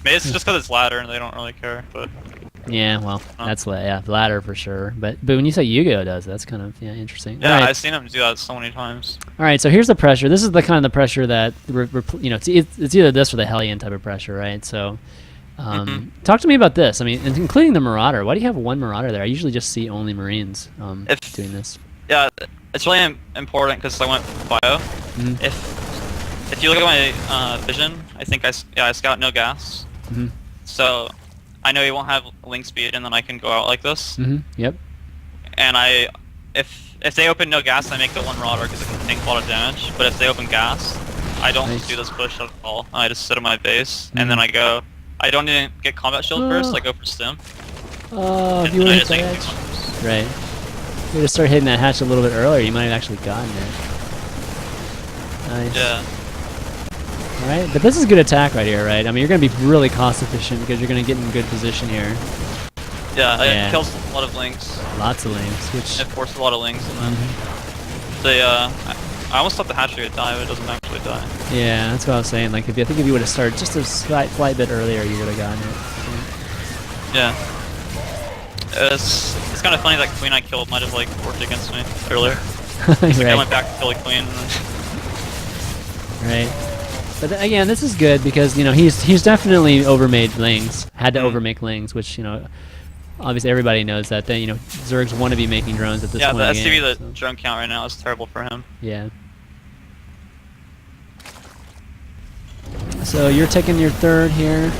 Maybe it's just because it's ladder and they don't really care, but. Yeah, well, that's ladder for sure. But when you say Yu-Gi-Oh does, that's kind of interesting. Yeah, right. I've seen them do that so many times. All right, so here's the pressure. This is the kind of the pressure that it's either this or the Hellion type of pressure, right? So, talk to me about this. I mean, including the Marauder. Why do you have one Marauder there? I usually just see only Marines doing this. Yeah, it's really important because I went bio. If you look at my vision, I think I scout no gas. So I know he won't have link speed, and then I can go out like this. Yep. And if they open no gas, I make the 1 Marauder because it can take a lot of damage. But if they open gas, I don't do this push at all. I just sit on my base, and then I go. I don't even get combat shield first. I go for stim. Oh, if you would have hit that hatch. Right. If you would have started hitting that hatch a little bit earlier, you might have actually gotten it. Nice. Yeah. Alright, but this is good attack right here, right? I mean, you're going to be really cost efficient because you're going to get in good position here. Yeah, Yeah. it kills a lot of links. Lots of links, which It forces a lot of links, and then they I almost thought the hatchery would die, but it doesn't actually die. yeah, that's what I was saying. Like, I think if you would have started just a slight bit earlier, you would have gotten it. Yeah. It's kind of funny that queen I killed might have like worked against me earlier. Like I went back to kill a queen. And then... Right. But again, this is good because he's definitely overmade lings. Had to overmake lings, which obviously everybody knows that. Zergs want to be making drones at this point. Yeah, the in SCV, game, the drone count right now is terrible for him. Yeah. So you're taking your third here.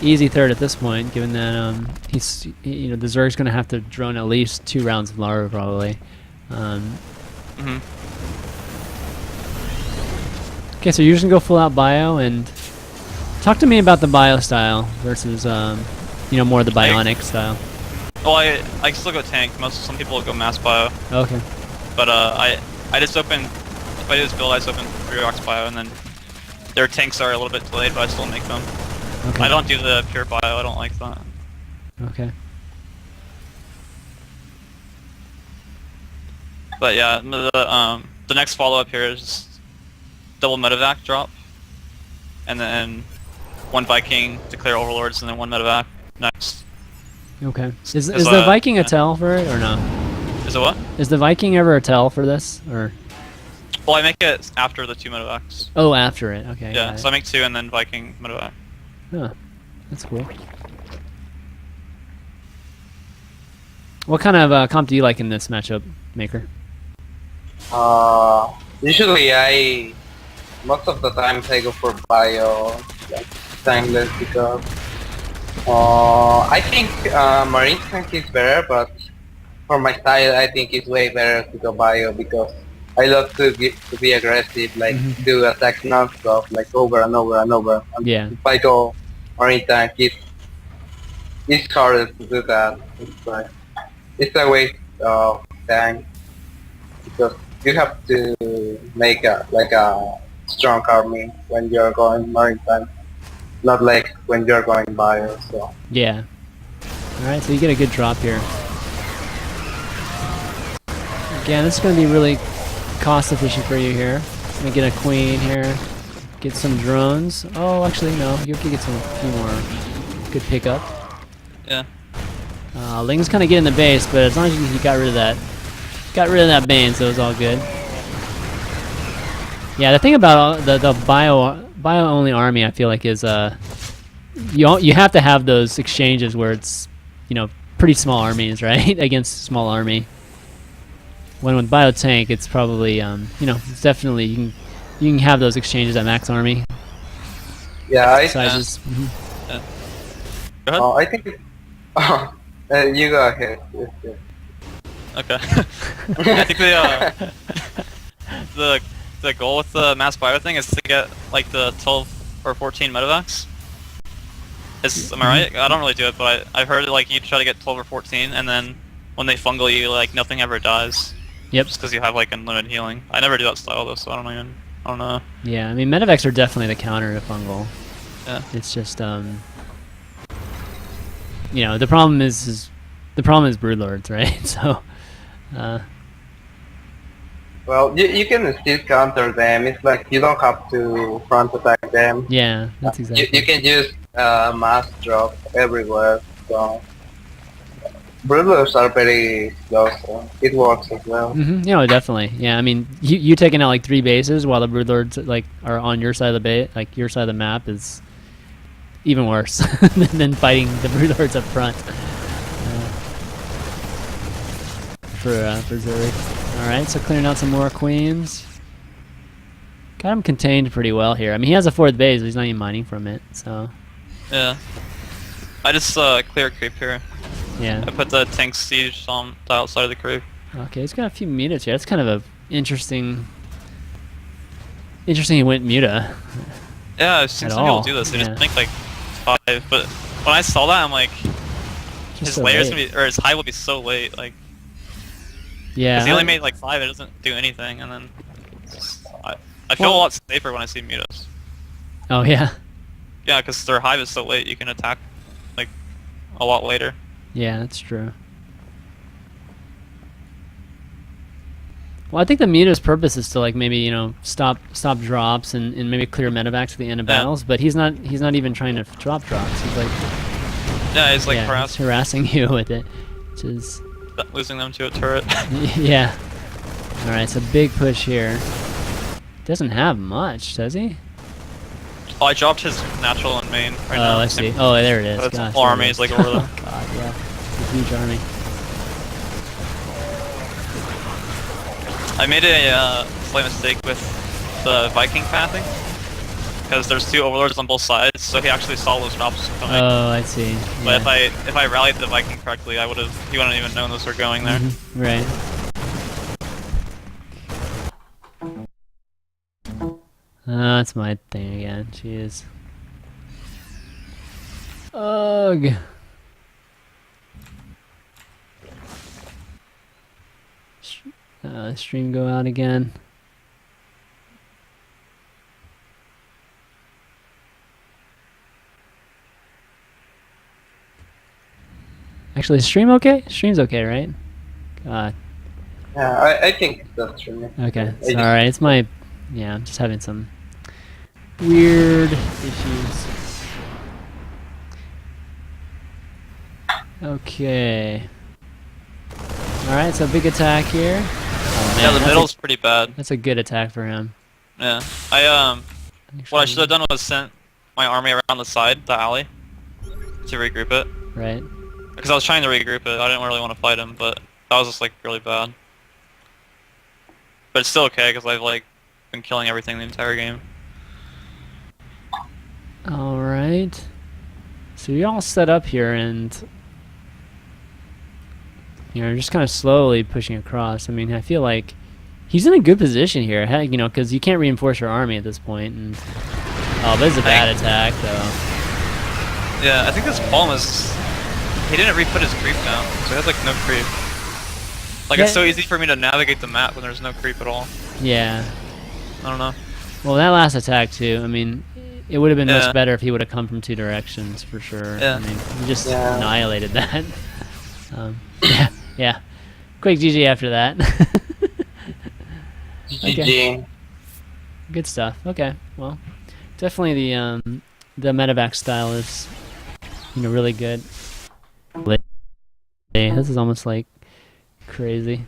Easy third at this point, given that the Zerg's gonna have to drone at least 2 rounds of larva probably. Okay, so you're just gonna go full out bio and talk to me about the bio style versus more of the bionic style. Well, I still go tank. Some people go mass bio. Okay. But I just open, if I do this build, I just open 3 rocks bio, and then their tanks are a little bit delayed, but I still make them. Okay. I don't do the pure bio. I don't like that. Okay. But yeah, the next follow up here is double medevac drop, and then 1 Viking to clear overlords, and then 1 medevac next. Okay. Is the Viking a tell for it or no? Is it what? Is the Viking ever a tell for this or? Well, I make it after the 2 medevacs. Oh, after it. Okay. Yeah, so I make 2 and then Viking medevac. Huh. That's cool. What kind of comp do you like in this matchup, Maker? Usually most of the times I go for bio, like timeless, because I think marine tank is better, but for my style I think it's way better to go bio because I love to be aggressive, like do attack non-stop, like over and over and over. And Yeah. if I go marine tank, it's harder to do that. It's a waste of tank because you have to make a strong army when you're going marine tank, not like when you're going bio. So Yeah. All right, so you get a good drop here. Again, this is going to be really cost efficient for you here. Gonna get a queen here, get some drones. Oh, actually no, you can get a few more. Good pickup. Yeah. Ling's kind of getting the base, but as long as you got rid of that, bane, so it was all good. Yeah, the thing about the bio only army, I feel like, is you have to have those exchanges where it's pretty small armies, right, against small army. When with bio tank, it's probably it's definitely you can have those exchanges at max army yeah, sizes. Yeah. Go ahead. I think you go ahead. Yes. Okay. I think the goal with the mass bio thing is to get like the 12 or 14 medevacs. Am I right? I don't really do it, but I've heard like you try to get 12 or 14, and then when they fungal you, like nothing ever dies. Yep. Just because you have like unlimited healing. I never do that style though, so I don't know. Yeah, I mean medevacs are definitely the counter to fungal. Yeah. It's just the problem is broodlords, right? So Well, you can still counter them. It's like you don't have to front attack them. yeah, that's exactly. You can use mass drop everywhere. So broodlords are very slow, so it works as well. Definitely. Yeah, I mean, you taking out like 3 bases while the broodlords like are on your side of the like your side of the map is even worse than fighting the broodlords up front. For Zurich. All right, so clearing out some more queens. Got him contained pretty well here. I mean, he has a 4th base, but he's not even mining from it. So. Yeah. I just clear creep here. Yeah. I put the tank siege on the outside of the creep. Okay, he's got a few mutas here. That's kind of a interesting he went muta. Yeah, I've seen some people do this. They just make like 5, but when I saw that, I'm like, his layer's gonna be, or his high will be so late, like. Yeah. Because he only made like 5, it doesn't do anything, and then I feel a lot safer when I see mutas. Oh yeah. Yeah, because their hive is so late, you can attack like a lot later. Yeah, that's true. Well, I think the muta's purpose is to like maybe stop drops and maybe clear medevacs at the end of Yeah. battles. But he's not even trying to drop drops. He's like Yeah, he's like he's harassing you with it, which is losing them to a turret. yeah. All right, so big push here. Doesn't have much, does he? Oh, I dropped his natural and main right now. Oh, I see. Oh, there it is. But Gosh, whole there it army is. is like over there. Oh God, yeah, it's a huge army. I made a slight mistake with the Viking pathing because there's 2 overlords on both sides, so he actually saw those drops coming. Oh, I see. But Yeah. if I rallied the Viking correctly, he wouldn't even known those were going there. Right. That's my thing again. Jeez. Ugh. Stream go out again. Actually, is stream okay? Stream's okay, right? God. Yeah, I think that's true. Okay. It's alright. It's my... Yeah, I'm just having some weird issues. Okay. Alright, so big attack here. Oh, man, Yeah, the middle's pretty bad. That's a good attack for him. Yeah, what I should have done was sent my army around the side, the alley, to regroup it. Right. Because I was trying to regroup it. I didn't really want to fight him, but that was just like really bad. But it's still okay because I've like been killing everything the entire game. Alright. So you're all set up here and just kind of slowly pushing across. I mean, I feel like he's in a good position here, heck, because you can't reinforce your army at this point. And oh, but it's a bad attack, though. Yeah, I think this problem is he didn't re-put his creep down, so he has like no creep. Like it's so easy for me to navigate the map when there's no creep at all. Yeah. I don't know. Well, that last attack too. I mean, it would have been much better if he would have come from 2 directions for sure. Yeah. I mean, he just annihilated that. Yeah. Quick GG after that. GG. Good stuff. Okay. Well, definitely the medevac style is really good. This is almost like crazy.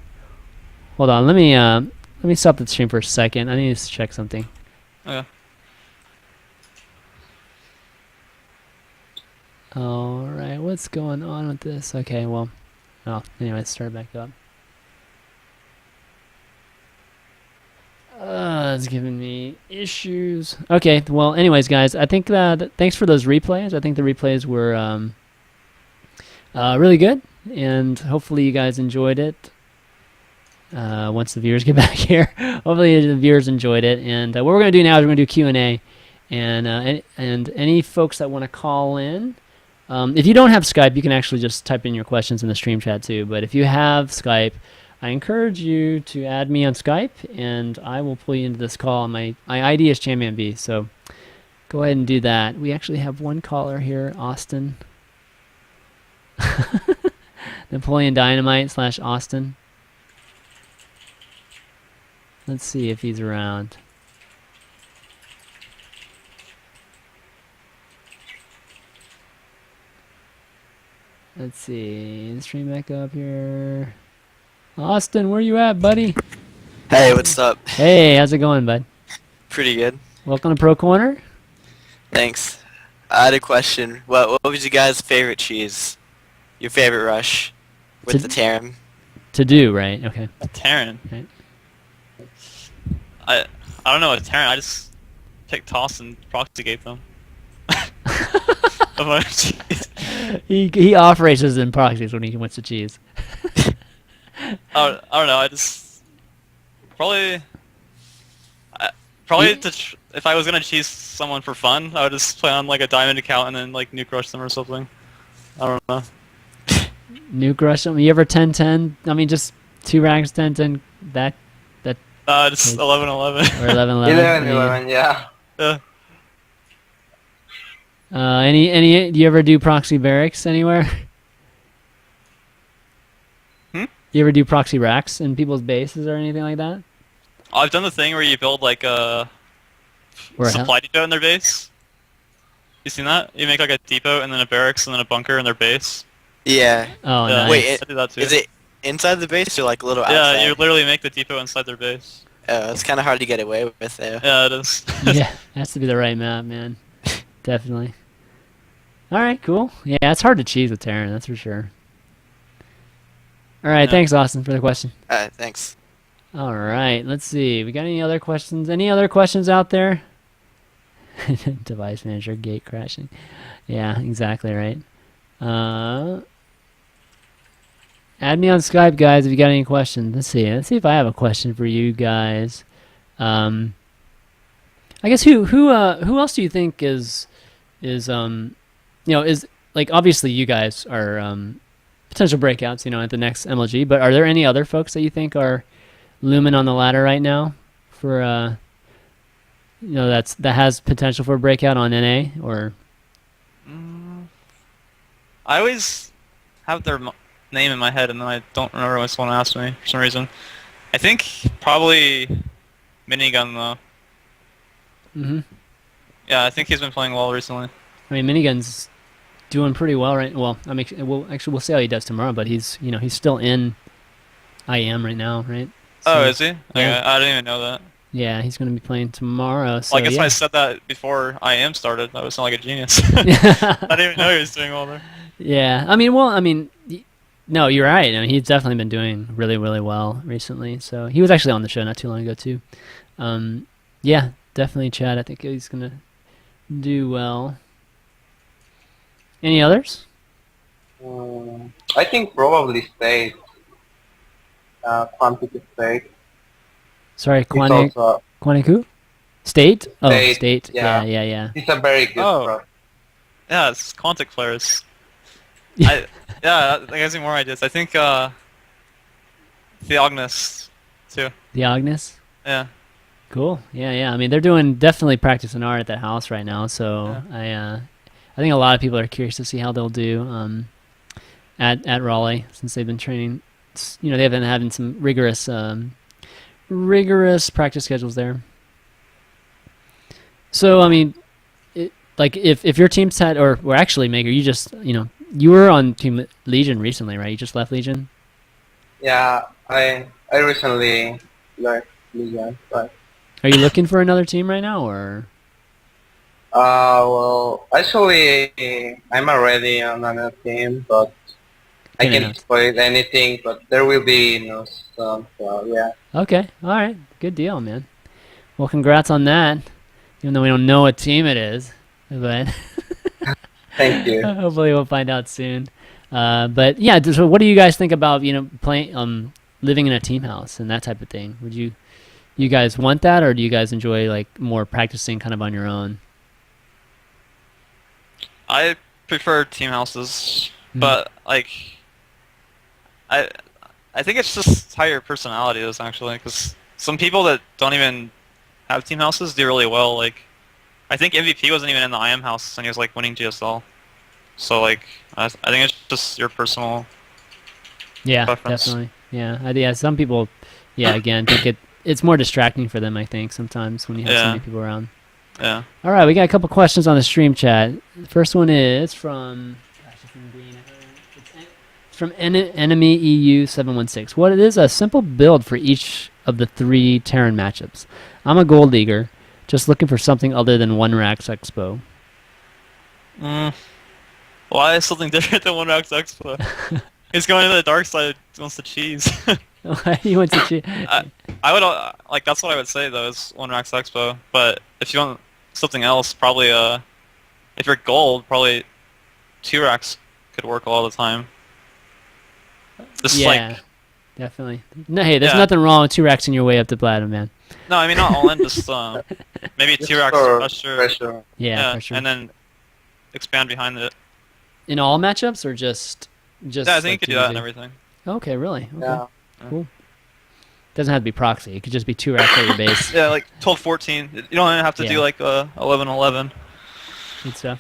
Hold on. Let me stop the stream for a second. I need to check something. Okay. All right. What's going on with this? Okay. Well. Oh. Anyway, start back up. It's giving me issues. Okay, well, anyways, guys, I think that thanks for those replays. I think the replays were really good, and hopefully you guys enjoyed it. Once the viewers get back here, hopefully the viewers enjoyed it. And what we're going to do now is we're going to do Q&A, and any folks that want to call in, if you don't have Skype, you can actually just type in your questions in the stream chat too. But if you have Skype, I encourage you to add me on Skype, and I will pull you into this call. My ID is ChanmanV, so go ahead and do that. We actually have one caller here, Austin. Napoleon Dynamite / Austin. Let's see if he's around. Let's see. Stream back up here. Austin, where you at, buddy? Hey, what's up? Hey, how's it going, bud? Pretty good. Welcome to Pro Corner. Thanks. I had a question. What was your guys' favorite cheese? Your favorite rush with the Terran? To do, right? Okay. A Terran. Right. I don't know a Terran. I just picked toss and proxygate them. He operates as in proxies when he wants to cheese. I don't know. I just probably if I was gonna cheese someone for fun, I would just play on like a diamond account and then like nuke rush them or something. I don't know. Nuke rush them? You ever 10-10? I mean, just 2 ranks 10-10. That. Just 11-11 or 11-11. 11-11, yeah. Yeah. Do you ever do proxy barracks anywhere? You ever do proxy racks in people's bases or anything like that? I've done the thing where you build like a Or supply depot in their base. You seen that? You make like a depot and then a barracks and then a bunker in their base. Yeah. Oh, Yeah, nice. Wait, I do that too. is it inside the base or like a little outside? Yeah, you literally make the depot inside their base. Oh, it's kind of hard to get away with there. Yeah, it is. Yeah, has to be the right map, man. Definitely. All right, cool. Yeah, it's hard to cheese with Terran, that's for sure. All right, Yeah. thanks, Austin, for the question. Thanks. All right, let's see. We got any other questions? Any other questions out there? Device manager gate crashing. Yeah, exactly right. Add me on Skype, guys, if you got any questions. Let's see. Let's see if I have a question for you guys. I guess who else do you think is is like, obviously you guys are potential breakouts, at the next MLG, but are there any other folks that you think are looming on the ladder right now for that has potential for a breakout on NA or? I always have their name in my head and then I don't remember when someone asks me for some reason. I think probably Minigun though. Mm-hmm. Yeah, I think he's been playing well recently. I mean, Minigun's doing pretty well right. Well, we'll see how he does tomorrow, but he's still in IM right now, right? Oh, So, is he? Okay, yeah. I didn't even know that. Yeah, he's going to be playing tomorrow. So Well, I guess yeah. I said that before IM started. I would sound like a genius. I didn't even know he was doing well there. Yeah, no, you're right. I mean, he's definitely been doing really, really well recently. So he was actually on the show not too long ago too. Yeah, definitely, Chad. I think he's gonna do well. Any others? I think probably State. Quantity State. Sorry, He's also, Quaniku? State? Oh, State, State. yeah. Yeah. he's a very good Oh. pro. Yeah, it's Quantic players. Yeah. That gives me more ideas. I think Theognis too. The Agnes. Yeah. Cool. Yeah. I mean, they're doing definitely practicing art at that house right now. So I think a lot of people are curious to see how they'll do at Raleigh since they've been training. They've been having some rigorous practice schedules there. So I mean, if your team's had, or actually, Maker, you just you were on Team Legion recently, right? You just left Legion. Yeah, I recently left Liga, but Are you looking for another team right now, or? well, actually, I'm already on another team, but I Okay, can't spoil anything. But there will be news soon, so yeah. Okay, all right, good deal, man. Well, congrats on that. Even though we don't know what team it is, but Thank you. hopefully we'll find out soon. But yeah, so what do you guys think about playing living in a team house and that type of thing? Would you guys want that, or do you guys enjoy like more practicing kind of on your own? I prefer team houses, Mhm. but like, I think it's just how your personality is actually, because some people that don't even have team houses do really well. Like, I think MVP wasn't even in the IM house and he was like winning GSL. So like, I think it's just your personal. Yeah, preference. definitely. Yeah, some people, again, think it's more distracting for them. I think sometimes when you have so many people around. Yeah. All right, we got a couple questions on the stream chat. The first one is from it's from Enemy EU 716. What it is a simple build for each of the 3 Terran matchups. I'm a gold leaguer, just looking for something other than One Racks Expo. Why is something different than One Racks Expo? He's going to the dark side. He wants to cheese. He wants to cheat. I would like that's what I would say though is One Racks Expo. But if you want something else, probably if you're gold, probably 2 racks could work a lot of the time. Just like definitely. No, hey, there's Yeah. nothing wrong with 2 racks in your way up to platinum, man. no, I mean not all in, just maybe 2 racks for pressure. pressure. Yeah, for sure. and then expand behind it. In all matchups or just Yeah, I think like you could do that and DBZ? everything. Okay, really? Okay. Yeah. Cool. Doesn't have to be proxy. It could just be 2 racks at your base. Yeah, like 12-14. You don't even have to Yeah. do like 11-11. Good stuff.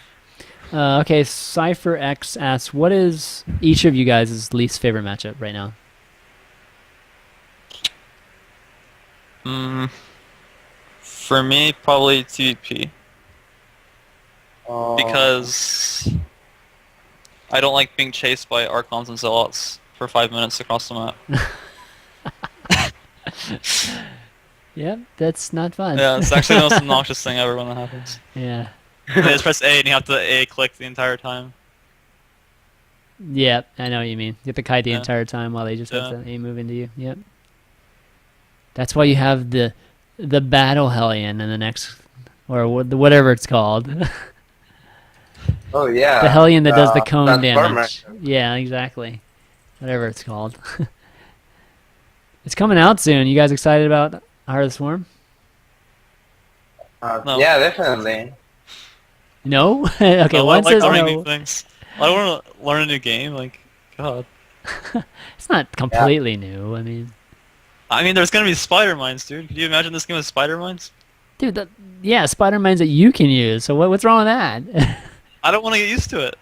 Okay, Cypher X asks, what is each of you guys' least favorite matchup right now? For me, probably TVP Oh, because I don't like being chased by Archons and Zealots for 5 minutes across the map. Yep, that's not fun. Yeah, it's actually the most obnoxious thing ever when that happens. Yeah. And you just press A and you have to A click the entire time. Yep, I know what you mean. You have to kite the Yeah. entire time while they just have Yeah. to aim move into you. Yep. That's why you have the battle hellion in the next, or whatever it's called. oh The yeah, hellion that does the cone Transformer. damage. Yeah, exactly. Whatever it's called. It's coming out soon. You guys excited about Heart of the Swarm? No. Yeah, definitely. No? Okay, No, I one like says learning new no. things. I don't want to learn a new game. Like, God. It's not Yeah. completely new. I mean, I mean, there's gonna be spider mines, dude. Could you imagine this game with spider mines? dude, yeah, spider mines that you can use. So what's wrong with that? I don't want to get used to it.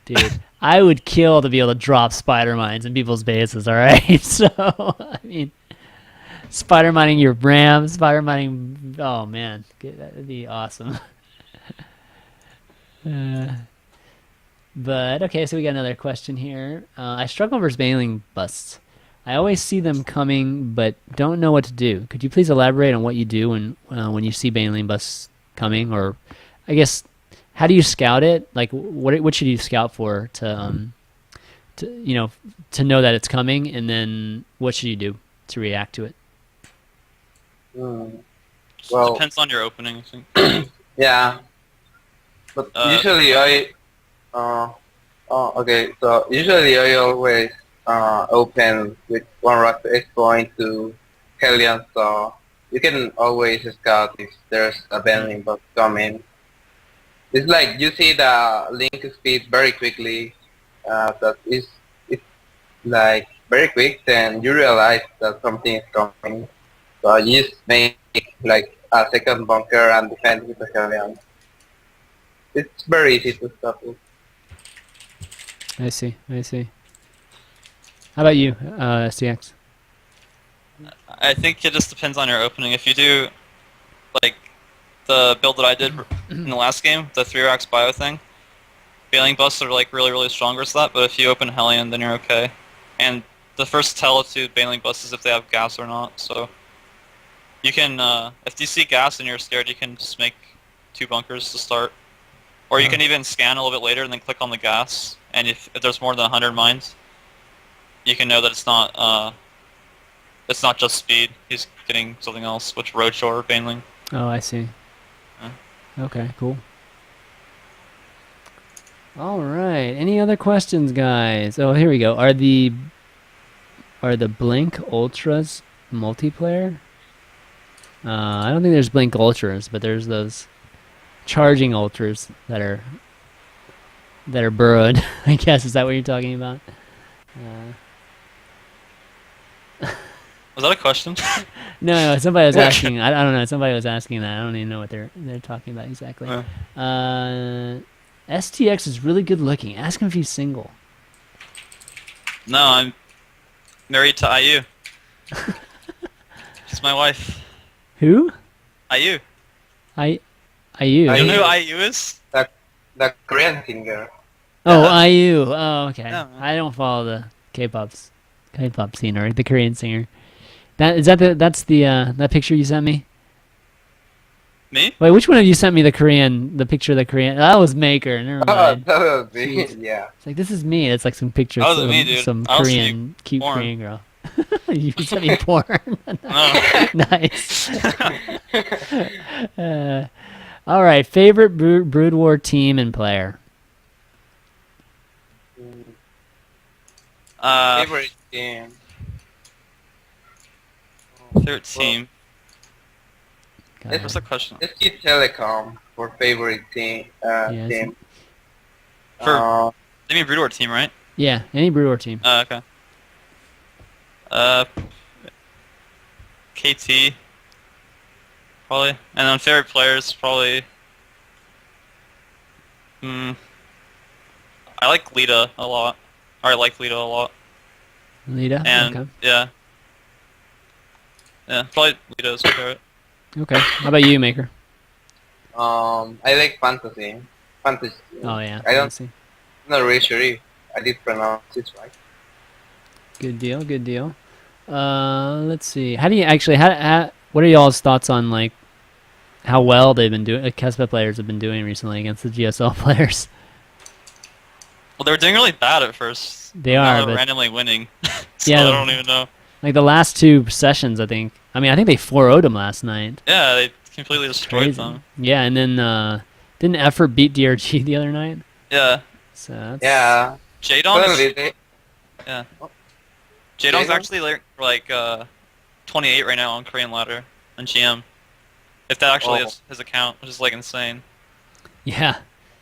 Dude, I would kill to be able to drop spider mines in people's bases, alright? So, I mean, spider mining your ram, spider mining. Oh, man. That'd be awesome. Uh, but, okay, so we got another question here. I struggle versus bailing busts. I always see them coming, but don't know what to do. Could you please elaborate on what you do when you see bailing busts coming? Or, I guess, how do you scout it? Like, what should you scout for to know that it's coming, and then what should you do to react to it? Mm, Just well, depends on your opening, I think. yeah, but usually okay, so usually I always open with one rock X point to Hellion, so you can always scout if there's a bending bot coming. It's like you see the link speed very quickly. That is, it's like very quick. Then you realize that something is coming. So you just make like a second bunker and defend with the Hellion. It's very easy to stop it. I see. I see. How about you, STX? I think it just depends on your opening. If you do, like, the build that I did in the last game, the 3-racks bio thing, bailing busts are, like, really, really strong versus that, but if you open Hellion, then you're okay. And the first tell to bailing busts is if they have gas or not, so you can, if you see gas and you're scared, you can just make 2 bunkers to start. Or you can even scan a little bit later and then click on the gas, and if there's more than 100 mines, you can know that it's not just speed. He's getting something else, which roadshore or baneling. Oh, I see. Okay, cool. All right. Any other questions, guys? Oh, here we go. Are the Blink Ultras multiplayer? I don't think there's Blink Ultras, but there's those charging Ultras that are burrowed. I guess is that what you're talking about? Was that a question? No, somebody was asking. I don't know. Somebody was asking that. I don't even know what they're talking about exactly. STX is really good looking. Ask him if he's single. No, I'm married to IU. She's my wife. Who? IU. IU. You don't know who IU is? The Korean singer. Oh, Yeah. IU. Oh, okay. Yeah, man. I don't follow the K-pop scene or the Korean singer. That's the that picture you sent me. Me? Wait, which one of you sent me the picture of the Korean? That was Maker. Never Oh, mind. that would be, Jeez. yeah. It's like, this is me. It's like some picture That of wasn't me, dude. some I was Korean, cute porn. Korean girl. You sent me porn. No. Nice. All right. Favorite Brood War team and player? Favorite game. Favorite team. Go Let's, What's ahead. the question? let's keep Telecom for favorite team. Yes. Team. For you mean Brood War team, right? Yeah, any Brood War team. Okay. KT. Probably. And then favorite players, probably Mm, I like Lita a lot. Or I like Lita a lot. Lita? And Okay. yeah, probably Lita is my favorite. Okay. How about you, Maker? I like fantasy. Fantasy. Oh, yeah. I don't. Fantasy. Not really sure if I did pronounce it right. Good deal. Good deal. Let's see. How do you actually, what are y'all's thoughts on, like, how well they've been doing, Kespa players have been doing recently against the GSL players? Well, they were doing really bad at first. They Now are, they're but randomly winning. So Yeah, I don't even know. like the last two sessions, I think. I mean, I think they 4-0'd them last night. Yeah, they completely destroyed Crazy. them. Yeah, and then didn't Effort beat DRG the other night? Yeah. So that's, Yeah. Jadon Suddenly is, they. yeah. Oh, Jadon's Jadon? actually like 28 right now on Korean ladder on GM. If that actually Oh. is his account, which is like insane. yeah.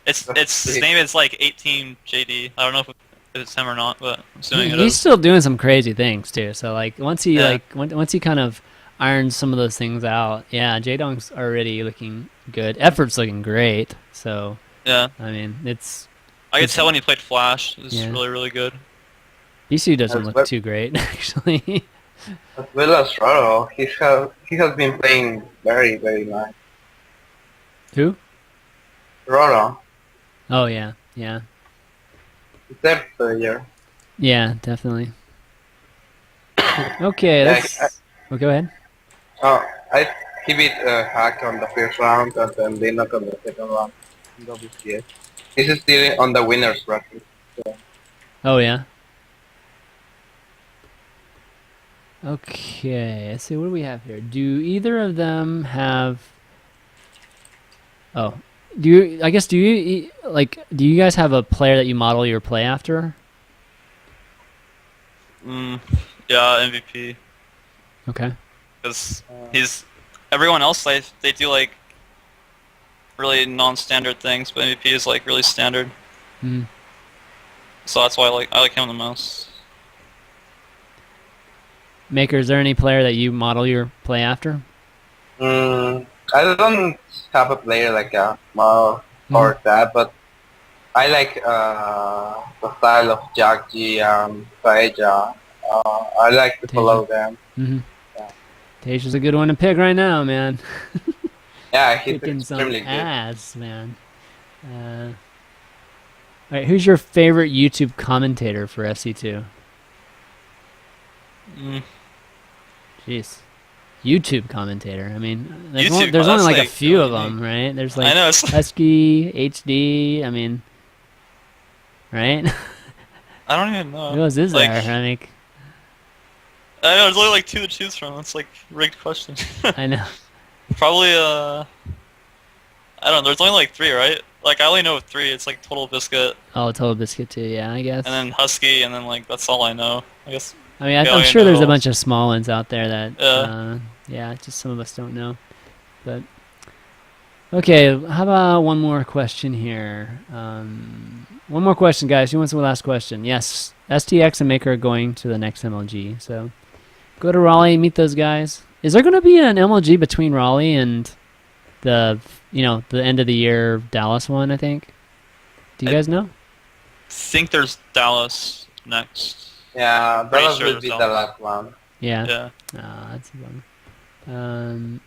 It's his name is like 18 JD. I don't know if it's him or not, but I'm assuming it He's is. still doing some crazy things too. So like once he Yeah. once he kind of irons some of those things out, yeah, Jaedong's already looking good. Effort's looking great. So Yeah. I mean, it's I could It's- tell when he played Flash. It was Yeah. really, really good. BCU doesn't As look well- too great actually. As well as Roro, he has been playing very, very nice. Who? Roro, Oh yeah, yeah, he's their player. yeah, definitely. Okay, Yeah, let's. Oh, go ahead. Oh, he beat Hack on the first round and then Linux on the second round in WCS. He's still on the winners bracket. Oh yeah. Okay, let's see. What do we have here? Do either of them have? Oh, do you? I guess do you like? Do you guys have a player that you model your play after? Mm, yeah, MVP. Okay. Because everyone else they do like really non-standard things, but MVP is like really standard. Mm. So that's why I like him the most. Maker, is there any player that you model your play after? I don't have a player like a Mao or that, but I like the style of Jagji and Paeja. I like to follow them. Mm-hmm. Yeah. Tasha's a good one to pick right now, man. Yeah, he's Kicking some extremely good. ass, man. All right, who's your favorite YouTube commentator for FC2? Mm. Jeez. YouTube commentator. I mean, there's, YouTube, there's only that's like a like few really of them, right? There's I like know, it's Husky, HD. I mean, right? I don't even know. Who else is Like, there? I mean, I know, there's only like two to choose from. That's like a rigged question. I know. Probably I don't know. There's only like three, right? Like I only know three. It's like Total Biscuit, Oh, Total Biscuit too. Yeah, I guess. and then Husky, and then like that's all I know. I guess. I mean, Yeah, I'm I sure there's a know. bunch of small ones out there that, Yeah. yeah, just some of us don't know. But okay, how about one more question here? One more question, guys. Who wants the last question? Yes, STX and Maker are going to the next MLG. So go to Raleigh, meet those guys. Is there going to be an MLG between Raleigh and the end of the year Dallas one? I think. Do you guys know? Think there's Dallas next. Yeah, Pretty Dallas sure will there's be the Dallas. last one. Yeah. Yeah. That's a bummer.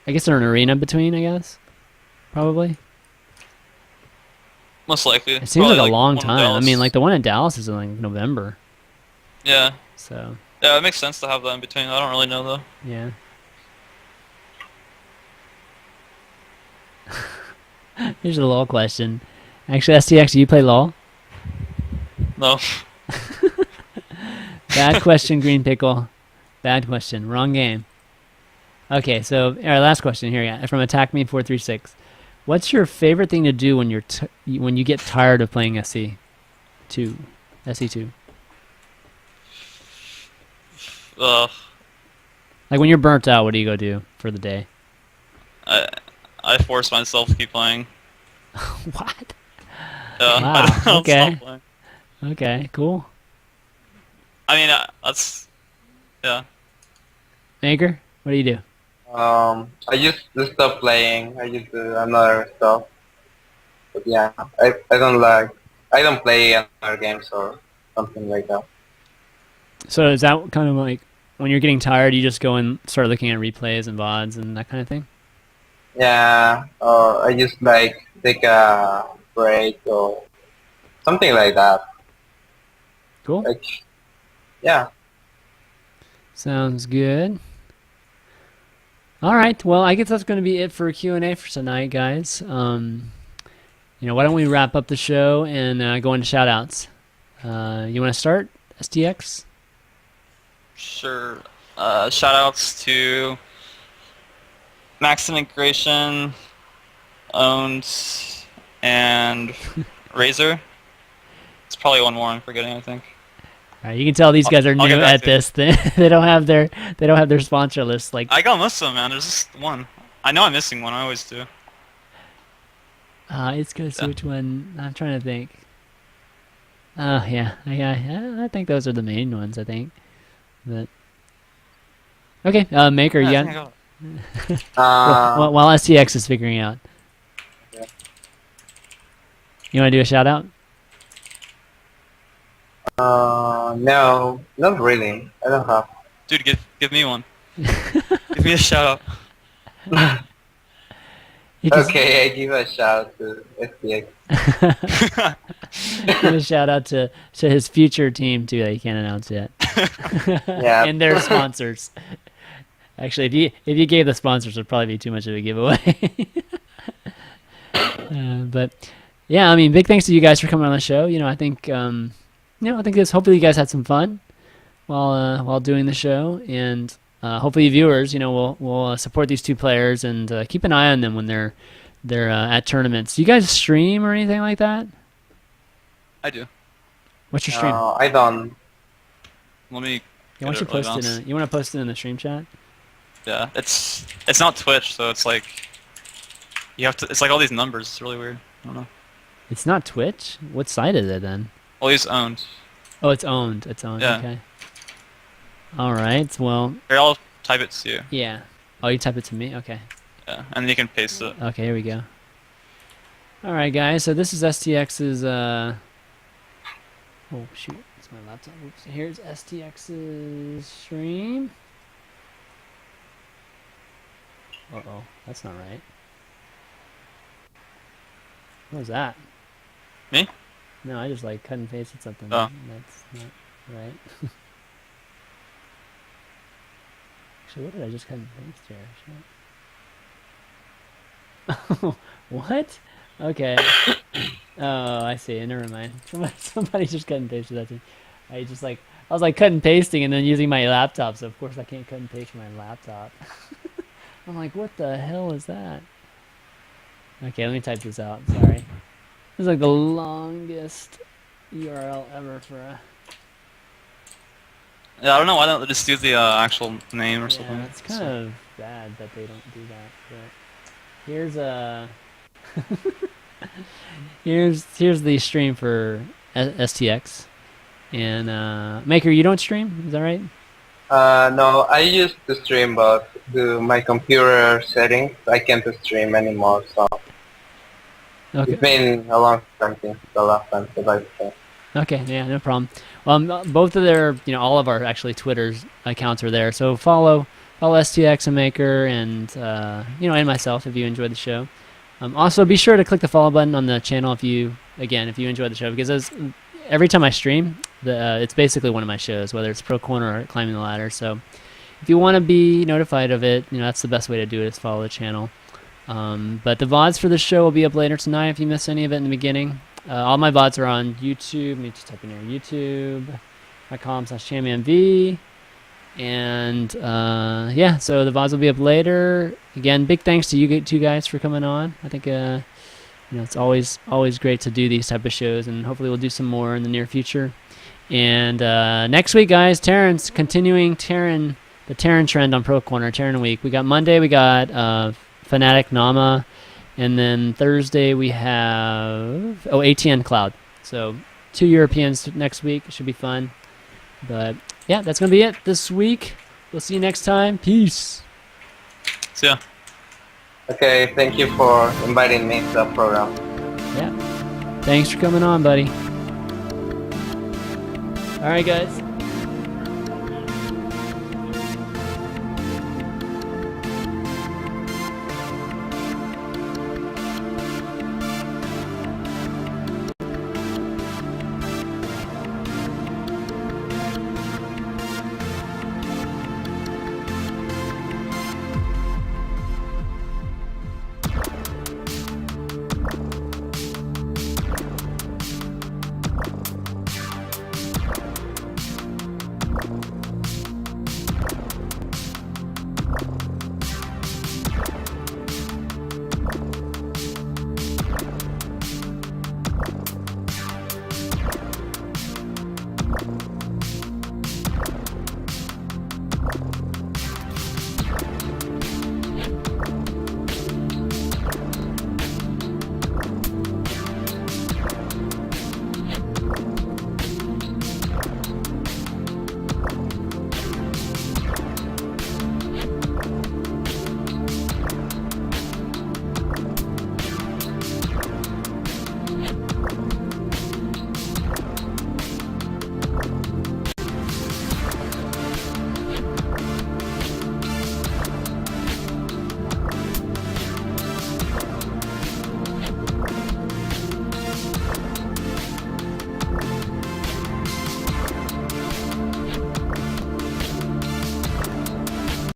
I guess there's an arena between. I guess, probably. Most likely. It seems like Probably, a long one in time. I Dallas. mean, like the one in Dallas is in like November. Yeah. So Yeah, it makes sense to have that in between. I don't really know though. yeah. Here's a LOL question. Actually, STX, do you play LOL? No. Bad question, Green Pickle. Bad question. Wrong game. Okay, so our last question here, yeah, from Attack Me 436. What's your favorite thing to do when when you get tired of playing SE2? SE2. Ugh. Like when you're burnt out, what do you go do for the day? I force myself to keep playing. What? Yeah. Wow, I don't okay. stop playing. Okay, cool. I mean, that's yeah. Maker, what do you do? I used to stop playing. I used to do another stuff. But yeah, I don't play other games or something like that. So is that kind of like when you're getting tired, you just go and start looking at replays and VODs and that kind of thing? Yeah, or I just like take a break or something like that. Cool. Like, yeah. Sounds good. All right. Well, I guess that's going to be it for Q&A for tonight, guys. Why don't we wrap up the show and go into shout-outs? You want to start, STX? Sure. Shoutouts to Max Integration, Owned, and Razer. It's probably one more I'm forgetting, I think. All right, you can tell these guys are I'll new get back at to you. this. They don't have their sponsor list. Like, I got most of them, man. There's just one. I know I'm missing one. I always do. it's gonna see Yeah. which one. I'm trying to think. Oh yeah, I think those are the main ones. I think. But okay, Maker, Yeah, you I got. think I got While STX is figuring out, Yeah. you want to do a shout out? No, not really. I don't have. Dude, give me one. Give me a shout You can Okay, I give a shout to STX. out. give a shout out to his future team too that he can't announce yet, Yeah. and their sponsors. Actually, if you gave the sponsors, it would probably be too much of a giveaway. But yeah, I mean, big thanks to you guys for coming on the show. I think I think this. Hopefully, you guys had some fun while doing the show, and hopefully, viewers, will support these two players and keep an eye on them when they're at tournaments. Do you guys stream or anything like that? I do. What's your stream? I don't. Let me. Why don't you really post it? You want to post it in the stream chat? Yeah, it's not Twitch, so it's like you have to. It's like all these numbers. It's really weird. I don't know. It's not Twitch. What site is it then? All these owned. Oh, it's owned. It's owned. Yeah. Okay. All right. Well, Here, I'll type it to you. yeah. Oh, you type it to me. Okay. Yeah, and then you can paste it. Okay. Here we go. All right, guys. So this is STX's. Oh shoot! It's my laptop. Oops. Here's STX's stream. Uh-oh, that's not right. What was that? Me? No, I just like cut and pasted something. Oh. That's not right. Actually, what did I just cut and paste here? Shit. What? Okay. Oh, I see. Never mind. Somebody just cut and pasted that to me. I was like cutting and pasting and then using my laptop, so of course I can't cut and paste from my laptop. I'm like, what the hell is that? Okay, let me type this out. Sorry. This is like the longest URL ever for a... Yeah, I don't know why don't they just do the actual name or something. Yeah, it's kind of bad that they don't do that. But here's a... here's the stream for STX. And Maker, you don't stream? Is that right? No, I used to stream, but do my computer settings, I can't stream anymore. So Okay. it's been a long time since the last time that I streamed. Okay, yeah, no problem. Both of their, all of our actually Twitter's accounts are there. So follow STX and Maker, and and myself if you enjoyed the show. Also, be sure to click the follow button on the channel if you enjoyed the show, because every time I stream, it's basically one of my shows, whether it's Pro Corner or Climbing the Ladder. So if you want to be notified of it, that's the best way to do it, is follow the channel. But the VODs for the show will be up later tonight if you missed any of it in the beginning. All my VODs are on YouTube. Let me just type in here, youtube.com/ChanmanV. And yeah, so the VODs will be up later. Again, big thanks to you two guys for coming on. I think it's always great to do these type of shows, and hopefully we'll do some more in the near future. And next week, guys, Terran's continuing the Terran trend on Pro Corner, Terran Week. We got Monday, we got Fnatic Nama, and then Thursday we have ATN Cloud. So 2 Europeans next week. It should be fun. But yeah, that's gonna be it this week. We'll see you next time. Peace. So yeah. Okay, thank you for inviting me to the program. Yeah. Thanks for coming on, buddy. All right, guys.